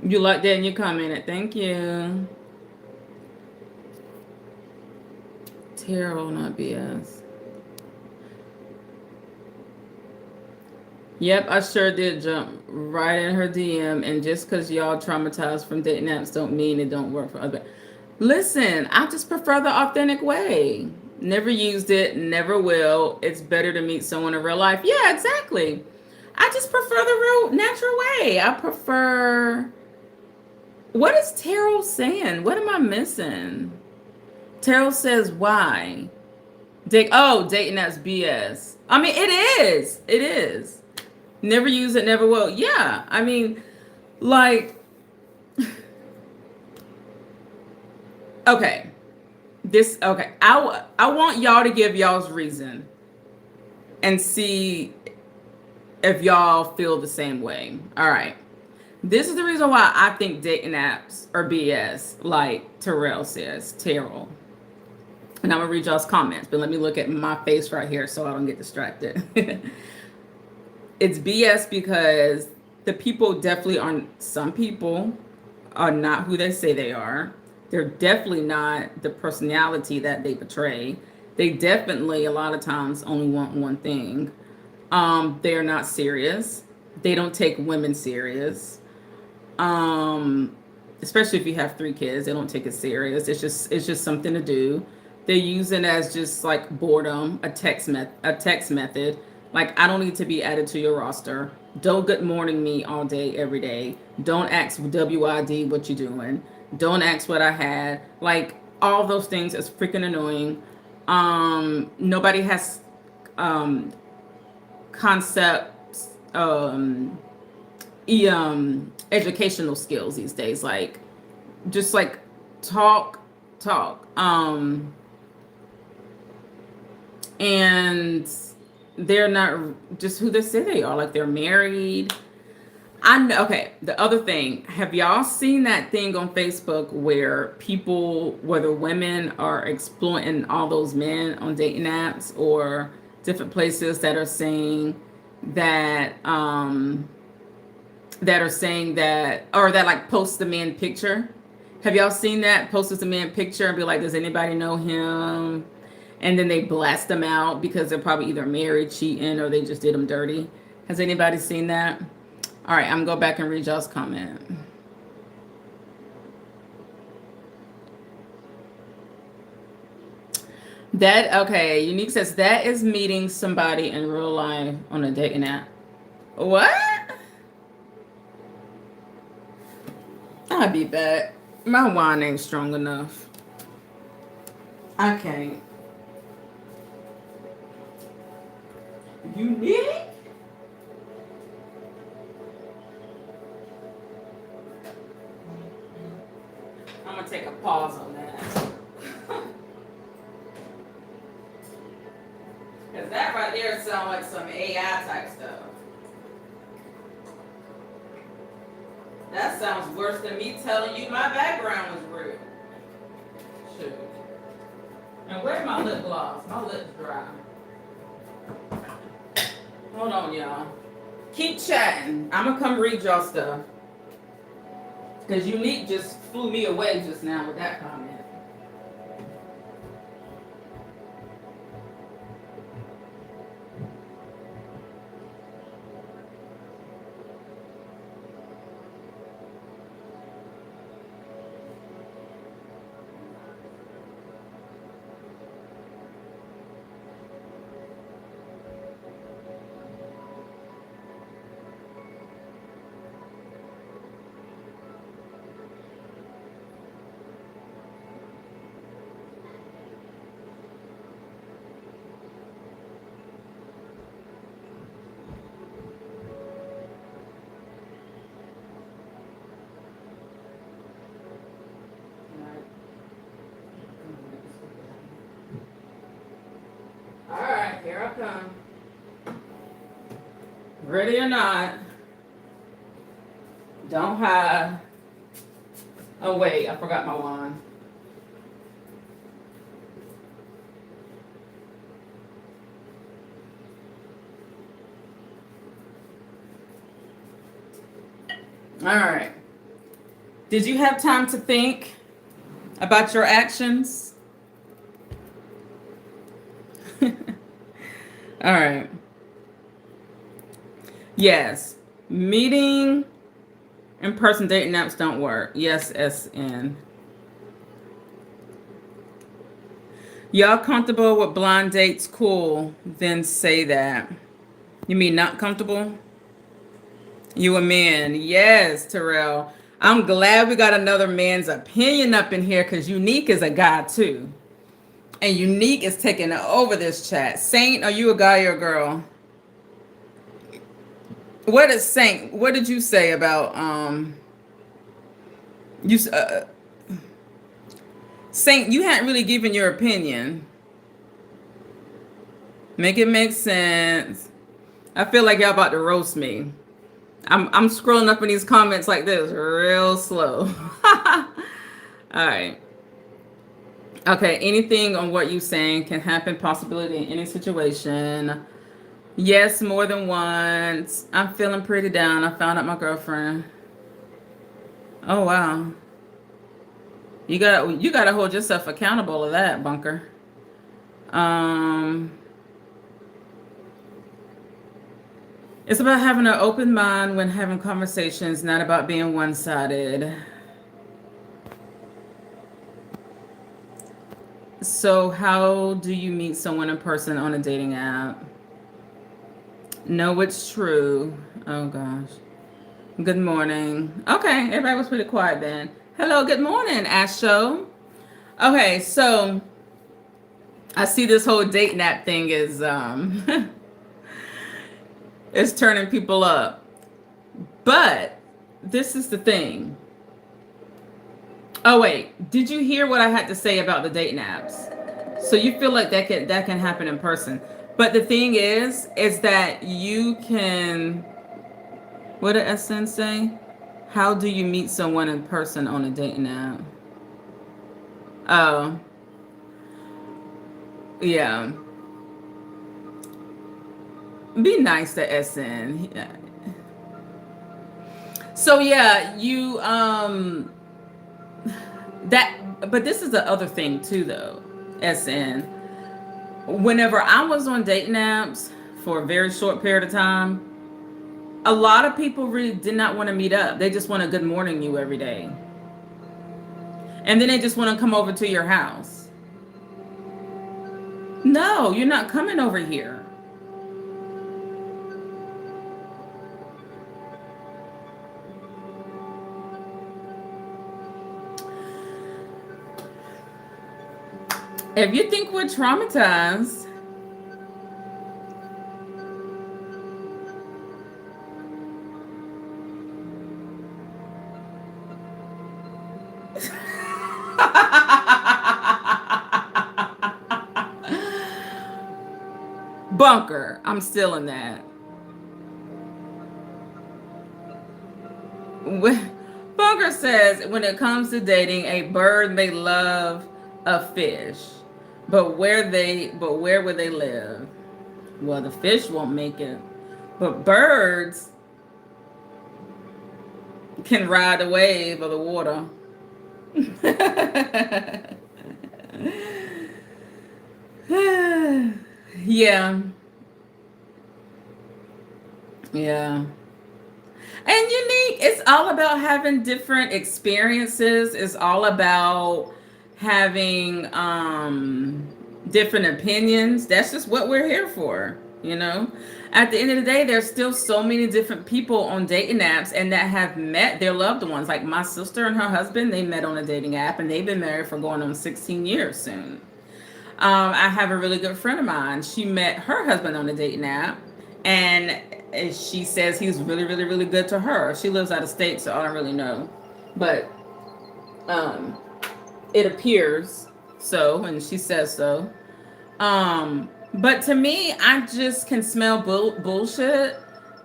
You like that and you commented. Thank you. Terrell, not BS. Yep, I sure did jump right in her DM. And just because y'all traumatized from dating apps don't mean it don't work for other. Listen, I just prefer the authentic way. Never used it, never will. It's better to meet someone in real life. Yeah, exactly. I just prefer the real natural way. I prefer. What is Terrell saying? What am I missing? Terrell says why? Dating apps BS. I mean, it is. It is. Never use it, never will. Yeah, I mean, like, okay. I want y'all to give y'all's reason and see if y'all feel the same way. All right. This is the reason why I think dating apps are BS, like Terrell says. Terrell. And I'm going to read y'all's comments, but let me look at my face right here so I don't get distracted. It's BS because the people definitely aren't, some people are not who they say they are. They're definitely not the personality that they portray. They definitely, a lot of times, only want one thing. They're not serious. They don't take women serious. Especially if you have 3 kids, they don't take it serious. It's just something to do. They use it as just like boredom, a text method. Like, I don't need to be added to your roster. Don't good morning me all day, every day. Don't ask WID what you doing. Don't ask what I had. Like, all those things is freaking annoying. Nobody has concepts, educational skills these days. Like, just like talk. And they're not just who they say they are. Like, they're married. I know. Okay, the other thing, have y'all seen that thing on Facebook where people, whether women are exploiting all those men on dating apps or different places that are saying that or that like post the man picture? Have y'all seen that? Posts the man picture and be like, does anybody know him? And then they blast them out because they're probably either married, cheating, or they just did them dirty. Has anybody seen that? All right, I'm going to go back and read y'all's comment. Okay, Unique says, that is meeting somebody in real life on a dating app. What? I'll be back. My wine ain't strong enough. I can't. Unique? I'm gonna take a pause on that. Cause that right there sounds like some AI type stuff. That sounds worse than me telling you my background was real. Shoot. And where's my lip gloss? My lip's dry. Hold on, y'all. Keep chatting. I'm gonna come read y'all stuff. Because Unique just flew me away just now with that comment. come. Ready or not. Don't hide. Oh, wait, I forgot my wand. All right. Did you have time to think about your actions? All right. Yes. Meeting in-person dating apps don't work. Yes, SN. Y'all comfortable with blind dates? Cool. Then say that. You mean not comfortable? You a man. Yes, Terrell. I'm glad we got another man's opinion up in here because Unique is a guy too. And Unique is taking over this chat. Saint, are you a guy or a girl? What is Saint? What did you say about you Saint, you hadn't really given your opinion. Make it make sense. I feel like y'all about to roast me. I'm scrolling up in these comments like this real slow. All right. Okay, anything on what you saying can happen, possibility in any situation. Yes, more than once. I'm feeling pretty down. I found out my girlfriend. Oh wow. You gotta hold yourself accountable of that, Bunker. It's about having an open mind when having conversations, not about being one-sided. So how do you meet someone in person on a dating app? No, it's true. Oh gosh. Good morning. Okay, everybody was pretty quiet then. Hello, good morning, Asho. Okay, so I see this whole dating app thing is it's turning people up. But this is the thing. Oh wait, did you hear what I had to say about the dating apps? So you feel like that can happen in person. But the thing is that you can, what did SN say? How do you meet someone in person on a dating app? Oh. Yeah. Be nice to SN. Yeah. So yeah, you but this is the other thing too though, SN. Whenever I was on dating apps for a very short period of time, a lot of people really did not want to meet up. They just want a good morning you every day. And then they just want to come over to your house. No, you're not coming over here. If you think we're traumatized, Bunker, I'm still in that. Bunker says, when it comes to dating, a bird may love a fish, but where would they live? Well, the fish won't make it, but birds can ride the wave of the water. Yeah. Yeah. And Unique, it's all about having different experiences. It's all about having different opinions. That's just what we're here for, you know? At the end of the day, there's still so many different people on dating apps and that have met their loved ones. Like my sister and her husband, they met on a dating app and they've been married for going on 16 years soon. I have a really good friend of mine. She met her husband on a dating app and she says he's really, really, really good to her. She lives out of state, so I don't really know. But it appears so, and she says so. But to me, I just can smell bullshit,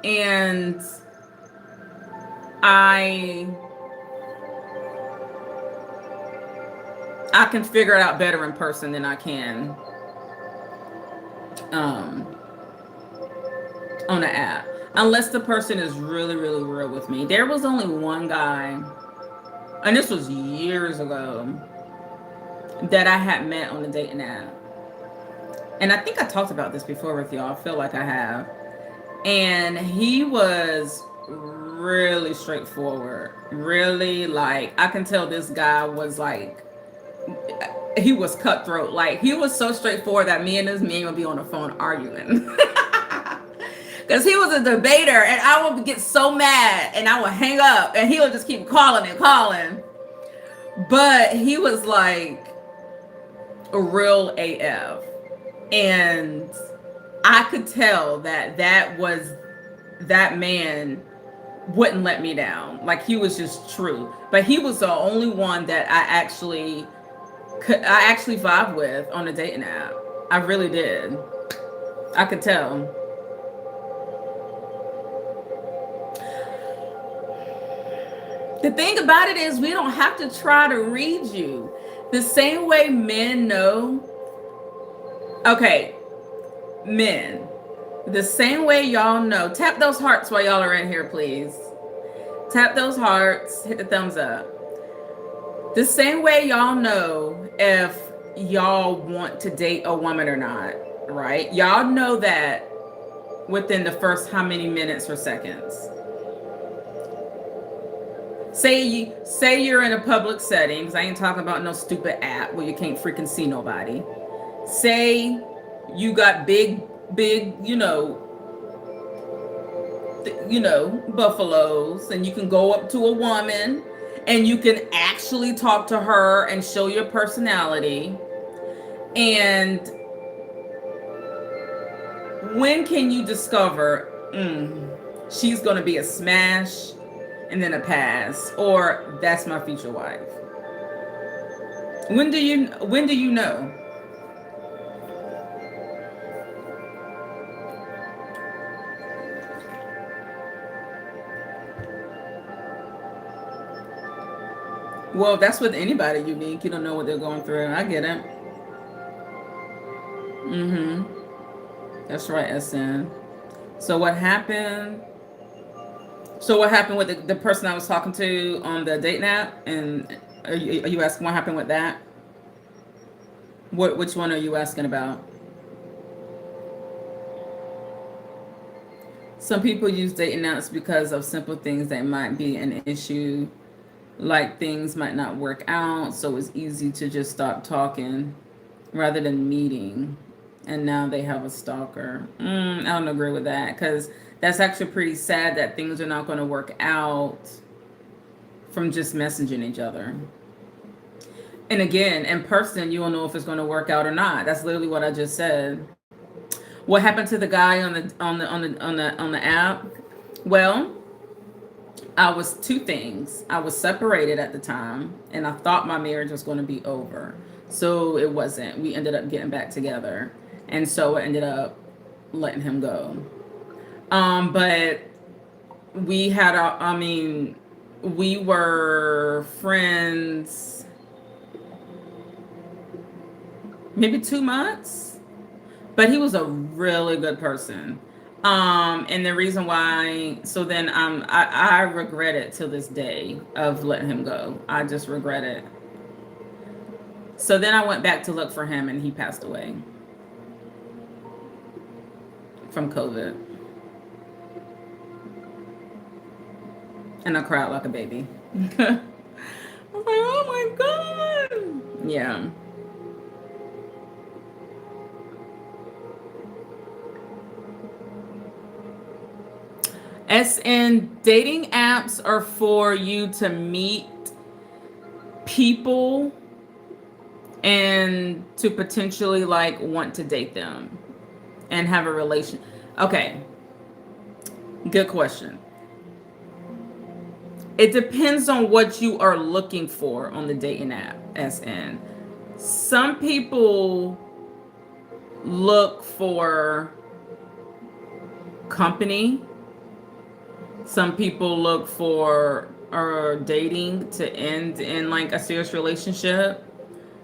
and I I can figure it out better in person than I can um, on an app. Unless the person is really, really real with me. There was only one guy, and this was years ago, that I had met on the dating app. And I think I talked about this before with y'all. I feel like I have. And he was really straightforward. Really, like, I can tell this guy was like, he was cutthroat. Like, he was so straightforward that me and this man would be on the phone arguing. Because he was a debater, and I would get so mad, and I would hang up, and he would just keep calling and calling. But he was like a real AF. And I could tell that that man wouldn't let me down. Like, he was just true. But he was the only one that I actually vibe with on a dating app. I really did. I could tell. The thing about it is, we don't have to try to read you. The same way men know. Okay, men. The same way y'all know. Tap those hearts while y'all are in here, please. Tap those hearts. Hit the thumbs up. The same way y'all know if y'all want to date a woman or not, right? Y'all know that within the first how many minutes or seconds. Say you're in a public setting, because I ain't talking about no stupid app where you can't freaking see nobody. Say you got big, buffaloes, and you can go up to a woman and you can actually talk to her and show your personality. And when can you discover she's going to be a smash and then a pass, or that's my future wife? When do you know? Well, that's with anybody unique. You don't know what they're going through. I get it. That's right, SN. So what happened? So what happened with the person I was talking to on the dating app? And are you asking what happened with that? Which one are you asking about? Some people use dating apps because of simple things that might be an issue, like things might not work out, so it's easy to just stop talking rather than meeting. And now they have a stalker. I don't agree with that, because that's actually pretty sad that things are not going to work out from just messaging each other. And again, in person, you don't know if it's going to work out or not. That's literally what I just said. What happened to the guy on the app? Well, I was two things. I was separated at the time, and I thought my marriage was going to be over. So it wasn't. We ended up getting back together, and so I ended up letting him go. But we had we were friends maybe 2 months, but he was a really good person. And the reason why, so then I regret it till this day of letting him go. I just regret it. So then I went back to look for him, and he passed away from COVID. And I cried like a baby. I was like, oh my God. Yeah. SN, dating apps are for you to meet people and to potentially like want to date them and have a relation. Okay. Good question. It depends on what you are looking for on the dating app, SN. Some people look for company. Some people look for dating to end in like a serious relationship.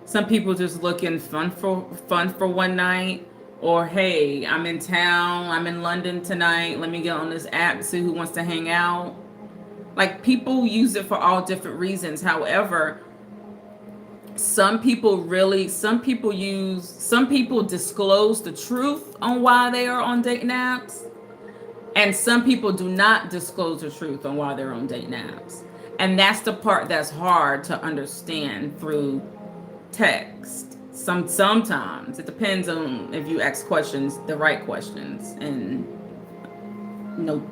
Some people just looking fun for one night. Or hey, I'm in town, I'm in London tonight. Let me get on this app, see who wants to hang out. Like people use it for all different reasons. However, some people disclose the truth on why they are on dating apps, and some people do not disclose the truth on why they're on dating apps. And that's the part that's hard to understand through text. Sometimes it depends on if you ask questions, the right questions, and no.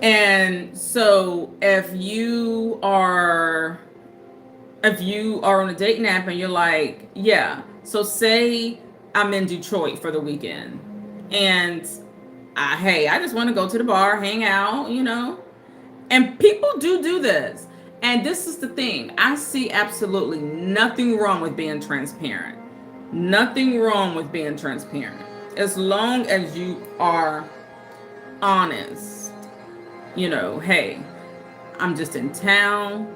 And so if you are on a dating app and you're like, yeah, so say I'm in Detroit for the weekend, and hey, I just want to go to the bar, hang out, and people do this. And this is the thing, I see absolutely nothing wrong with being transparent. Nothing wrong with being transparent. As long as you are honest. Hey, I'm just in town.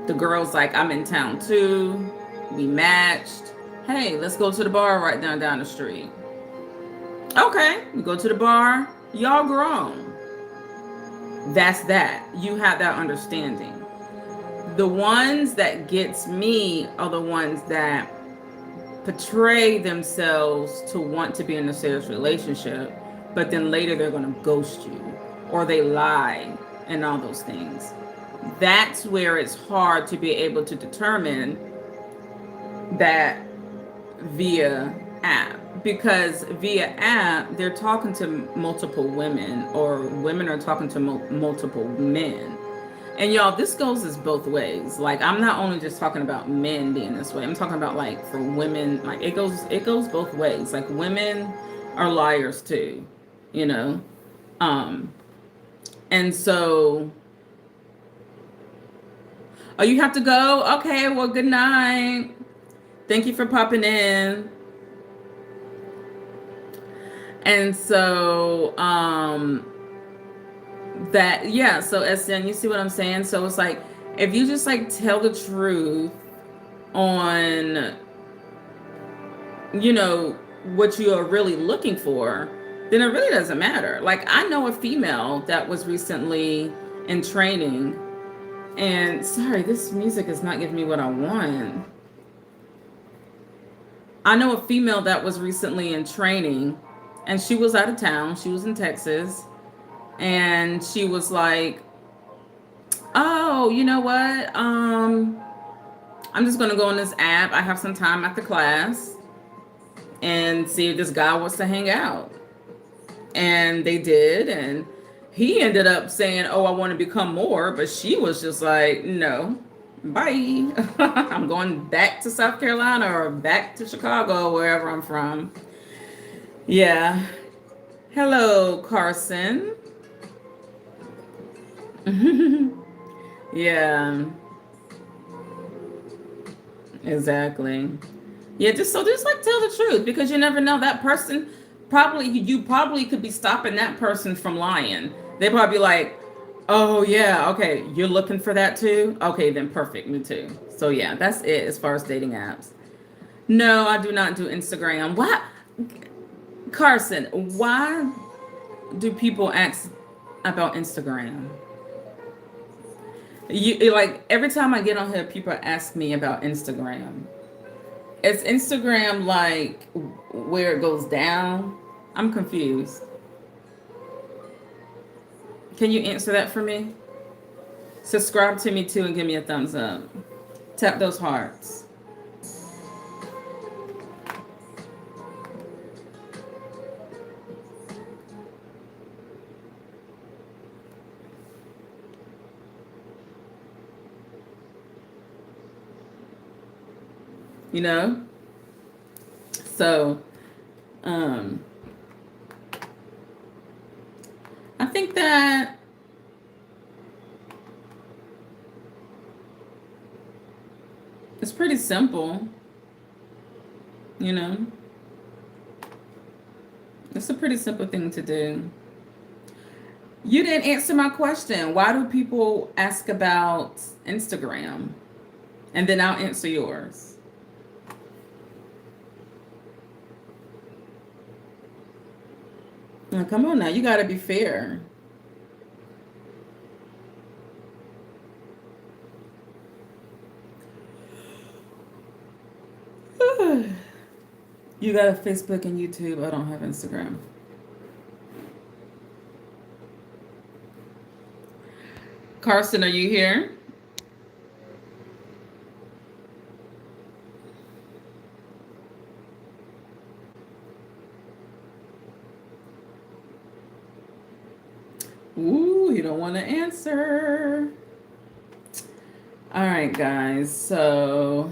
The girl's like, I'm in town too. We matched. Hey, let's go to the bar right down the street. Okay, we go to the bar. Y'all grown. That's that. You have that understanding. The ones that gets me are the ones that portray themselves to want to be in a serious relationship, but then later they're going to ghost you, or they lie and all those things. That's where it's hard to be able to determine that via app, because via app they're talking to multiple women, or women are talking to multiple men. And y'all, this goes as both ways. Like, I'm not only just talking about men being this way, I'm talking about like for women, like it goes both ways. Like women are liars too, and so, oh, you have to go? Okay, well, good night. Thank you for popping in. And so, so SN, you see what I'm saying? So it's like, if you just like tell the truth on, what you are really looking for, then it really doesn't matter. Like, I know a female that was recently in training, and sorry, this music is not giving me what I want. I know a female that was recently in training, and she was out of town. She was in Texas, and she was like, oh, you know what? I'm just going to go on this app. I have some time after class and see if this guy wants to hang out. And they did, and he ended up saying, oh, I want to become more, but she was just like, no, bye. I'm going back to South Carolina or back to Chicago, wherever I'm from. Yeah. Hello, Carson. Yeah. Exactly. Yeah, just like tell the truth, because you never know, that person you probably could be stopping that person from lying. They probably be like, oh yeah, okay, you're looking for that too? Okay, then perfect, me too. So yeah, that's it as far as dating apps. No, I do not do Instagram. Why, Carson, why do people ask about Instagram? Like, every time I get on here, people ask me about Instagram. Is Instagram like where it goes down? I'm confused. Can you answer that for me? Subscribe to me too and give me a thumbs up. Tap those hearts. So I think that it's pretty simple. you know? It's a pretty simple thing to do. You didn't answer my question. Why do people ask about Instagram? And then I'll answer yours. Now, come on now, you got to be fair. You got a Facebook and YouTube. I don't have Instagram. Carson, are you here? Ooh, you don't want to answer. All right, guys. So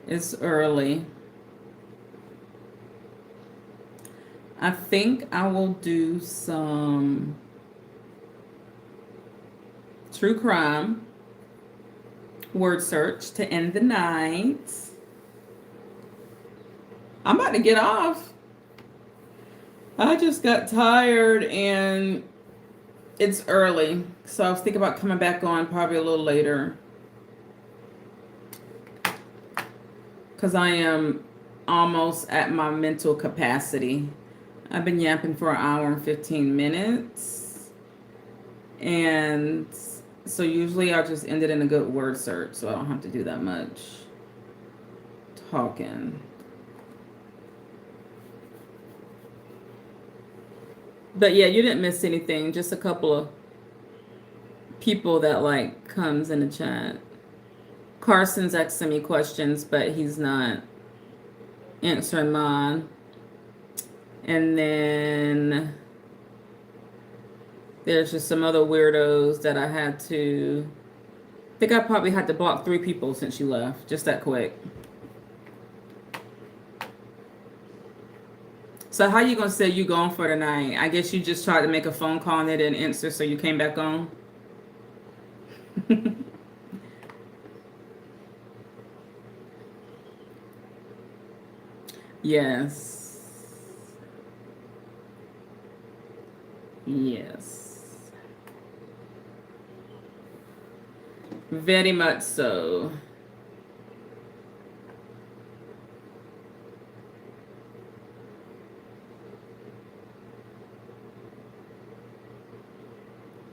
it's early. I think I will do some true crime word search to end the night. I'm about to get off. I just got tired and it's early. So I was thinking about coming back on probably a little later. Because I am almost at my mental capacity. I've been yapping for an hour and 15 minutes. And so usually I'll just end it in a good word search so I don't have to do that much talking. But yeah, you didn't miss anything. Just a couple of people that like comes in the chat. Carson's asking me questions, but he's not answering mine. And then there's just some other weirdos that I had to... I think I probably had to block 3 people since you left. Just that quick. So how you gonna say you going for tonight? I guess you just tried to make a phone call and they didn't answer, so you came back on? Yes. Yes. Very much so.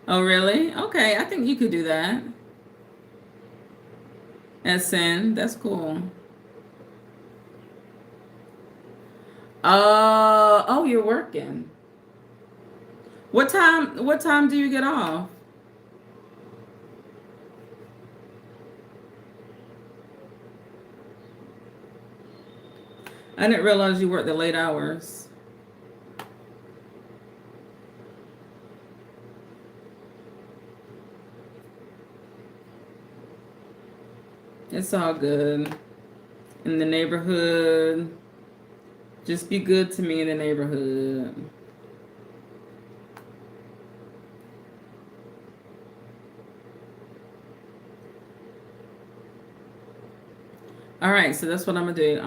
Oh, really? Okay, I think you could do that. SN, that's cool. Oh, you're working. What time do you get off? I didn't realize you worked the late hours. It's all good. In the neighborhood. Just be good to me in the neighborhood. All right, so that's what I'm gonna do.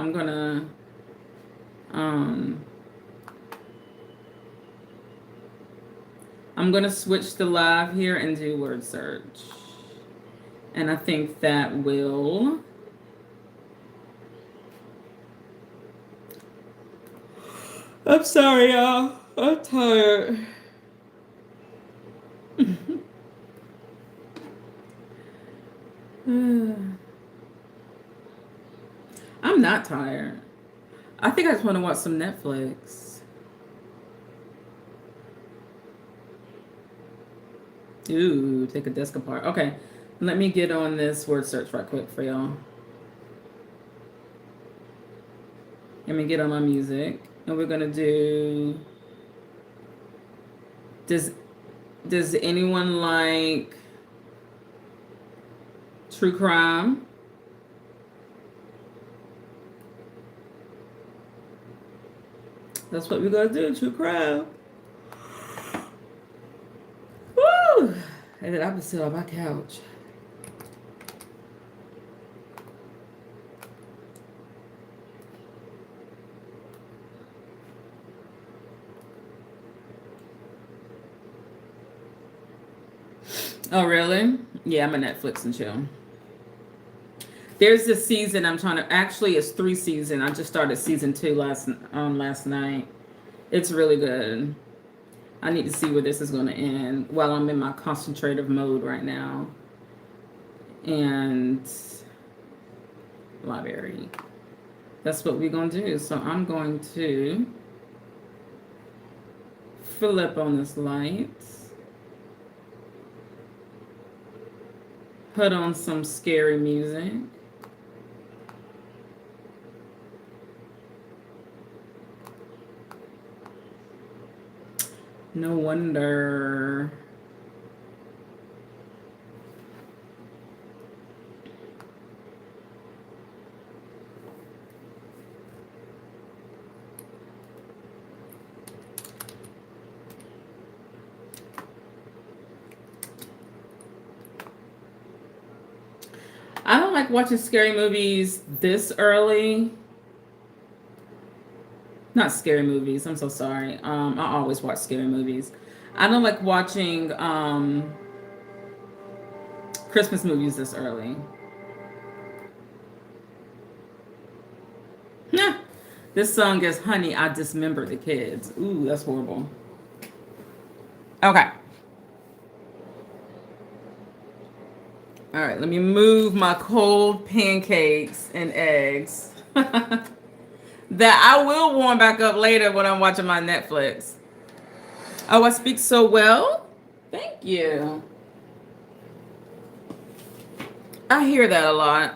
I'm gonna switch to live here and do word search. And I think that will... I'm sorry, y'all. I'm tired. I'm not tired. I think I just want to watch some Netflix. Ooh, take a desk apart. Okay, let me get on this word search right quick for y'all. Let me get on my music. And we're going to do... Does anyone like true crime? That's what we're going to do, true crime. Woo! And then I'm still on my couch. Oh, really? Yeah, I'm a Netflix and chill. There's this season I'm trying to. Actually, it's 3 seasons. I just started season 2 last night. It's really good. I need to see where this is going to end while I'm in my concentrative mode right now. And library. That's what we're going to do. So I'm going to flip on this light. Put on some scary music. No wonder. I don't like watching scary movies this early. Not scary movies. I'm so sorry. I always watch scary movies. I don't like watching Christmas movies this early. This song is "Honey, I Dismembered the Kids." Ooh, that's horrible. Okay. All right, let me move my cold pancakes and eggs that I will warm back up later when I'm watching my Netflix. Oh, I speak so well? Thank you. I hear that a lot.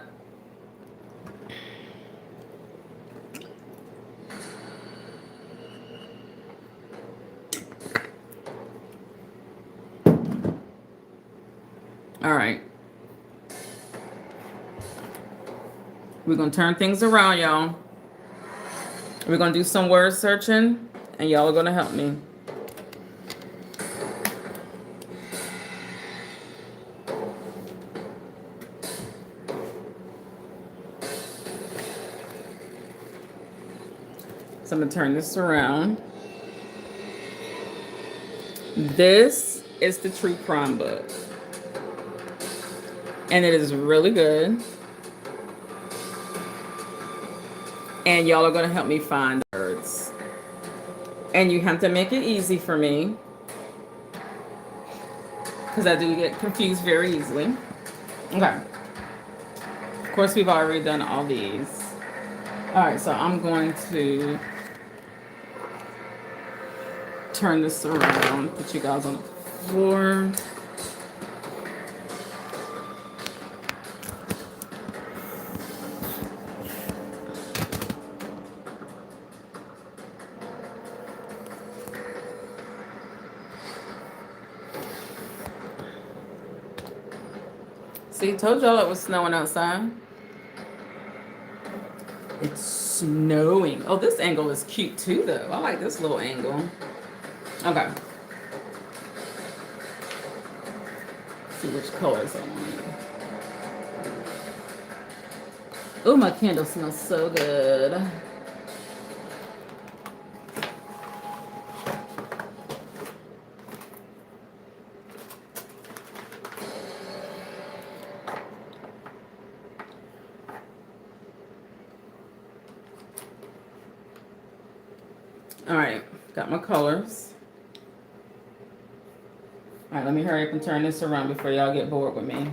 All right. We're going to turn things around, y'all. We're going to do some word searching, and y'all are going to help me. So I'm going to turn this around. This is the true crime book. And it is really good. And y'all are going to help me find words. And you have to make it easy for me, because I do get confused very easily. Okay. Of course, we've already done all these. All right, so I'm going to turn this around, put you guys on the floor. See, told y'all it was snowing outside. It's snowing. Oh, this angle is cute too, though. I like this little angle. Okay. See which colors I want. Oh, my candle smells so good. All right, got my colors. All right, let me hurry up and turn this around before y'all get bored with me.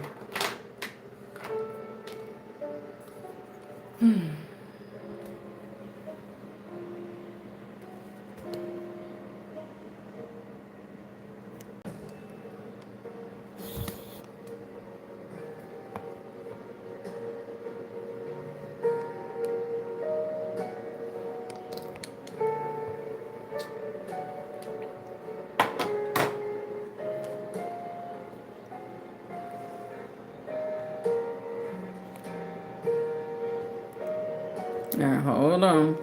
Now, hold on.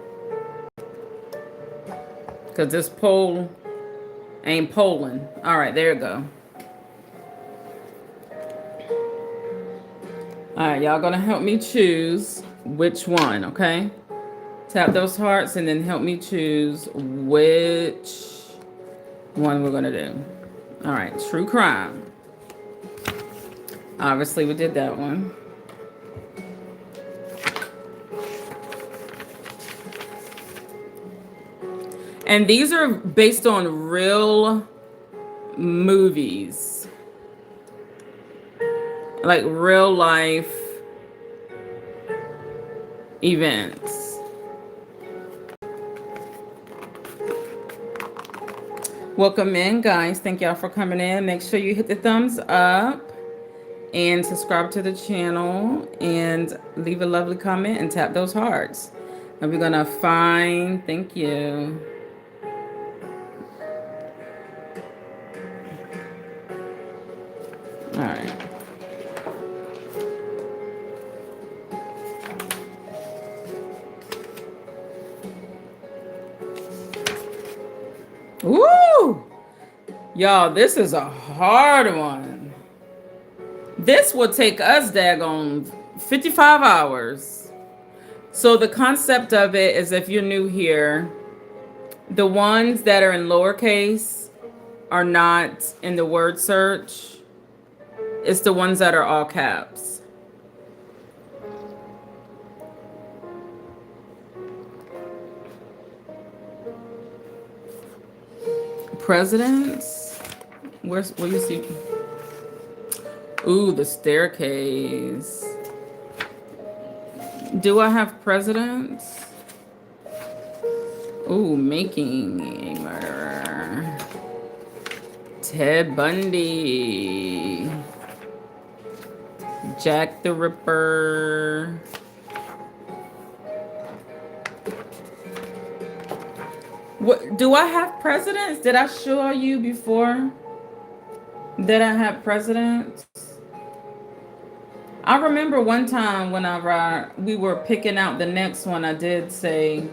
Because this pole ain't polling. All right, there you go. All right, y'all gonna help me choose which one, okay? Tap those hearts and then help me choose which one we're gonna do. All right, true crime. Obviously, we did that one. And these are based on real movies, like real life events. Welcome in, guys. Thank y'all for coming in. Make sure you hit the thumbs up and subscribe to the channel and leave a lovely comment and tap those hearts. And we're gonna find, thank you. All right. Woo! Y'all, this is a hard one. This will take us daggone 55 hours. So the concept of it is, if you're new here, the ones that are in lowercase are not in the word search. It's the ones that are all caps. Presidents? Where you see? Ooh, the staircase. Do I have presidents? Ooh, making a murderer. Ted Bundy. Jack the Ripper. What do I have presidents? Did I show you before that I had presidents? I remember one time when we were picking out the next one, I did say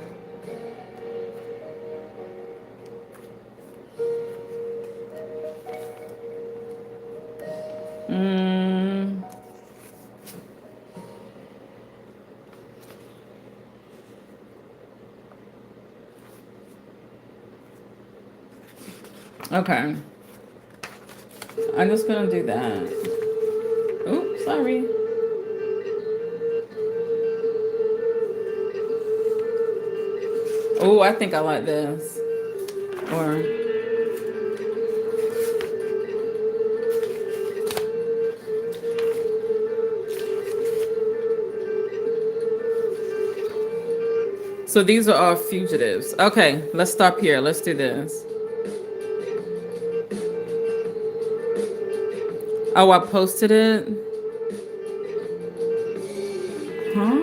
okay. I'm just gonna do that. Oops, sorry. Oh, I think I like this. Or so these are all fugitives. Okay, let's stop here. Let's do this. Oh, I posted it. Huh?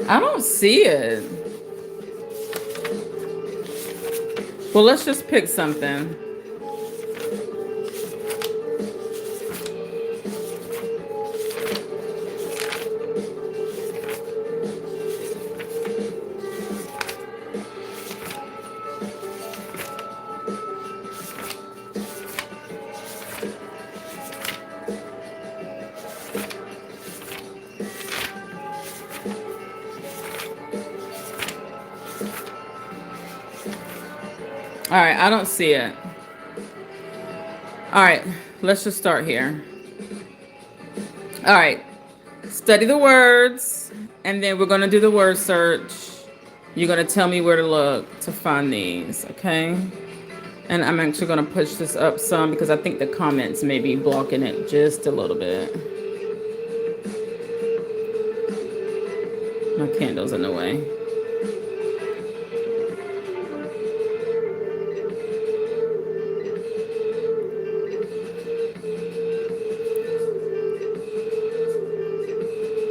I don't see it. Well, let's just pick something. All right, I don't see it. All right, let's just start here. All right, study the words, and then we're going to do the word search. You're going to tell me where to look to find these, okay? And I'm actually going to push this up some because I think the comments may be blocking it just a little bit. My candle's in the way.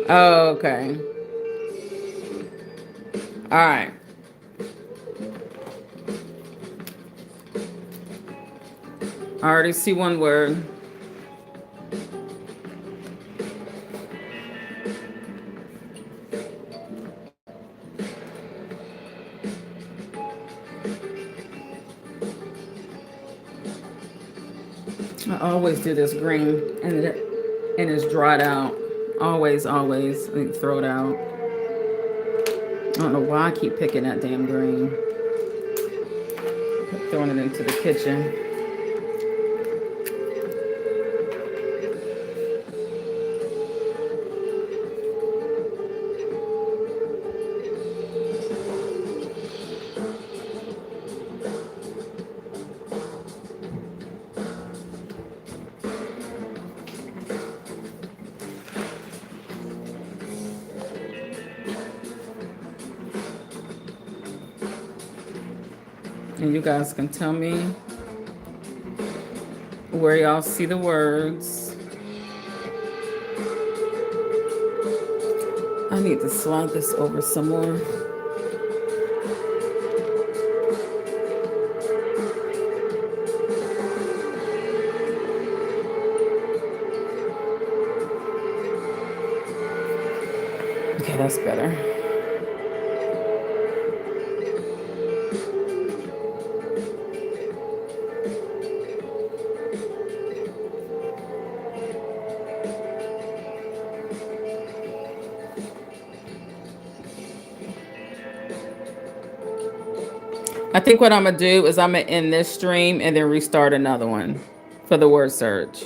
Oh, okay. All right. I already see one word. I always do this green and it's dried out. Always, always. I think throw it out. I don't know why I keep picking that damn green. Throwing it into the kitchen. And you guys can tell me where y'all see the words. I need to slide this over some more. Okay, that's better. I think what I'm gonna do is I'm gonna end this stream and then restart another one for the word search.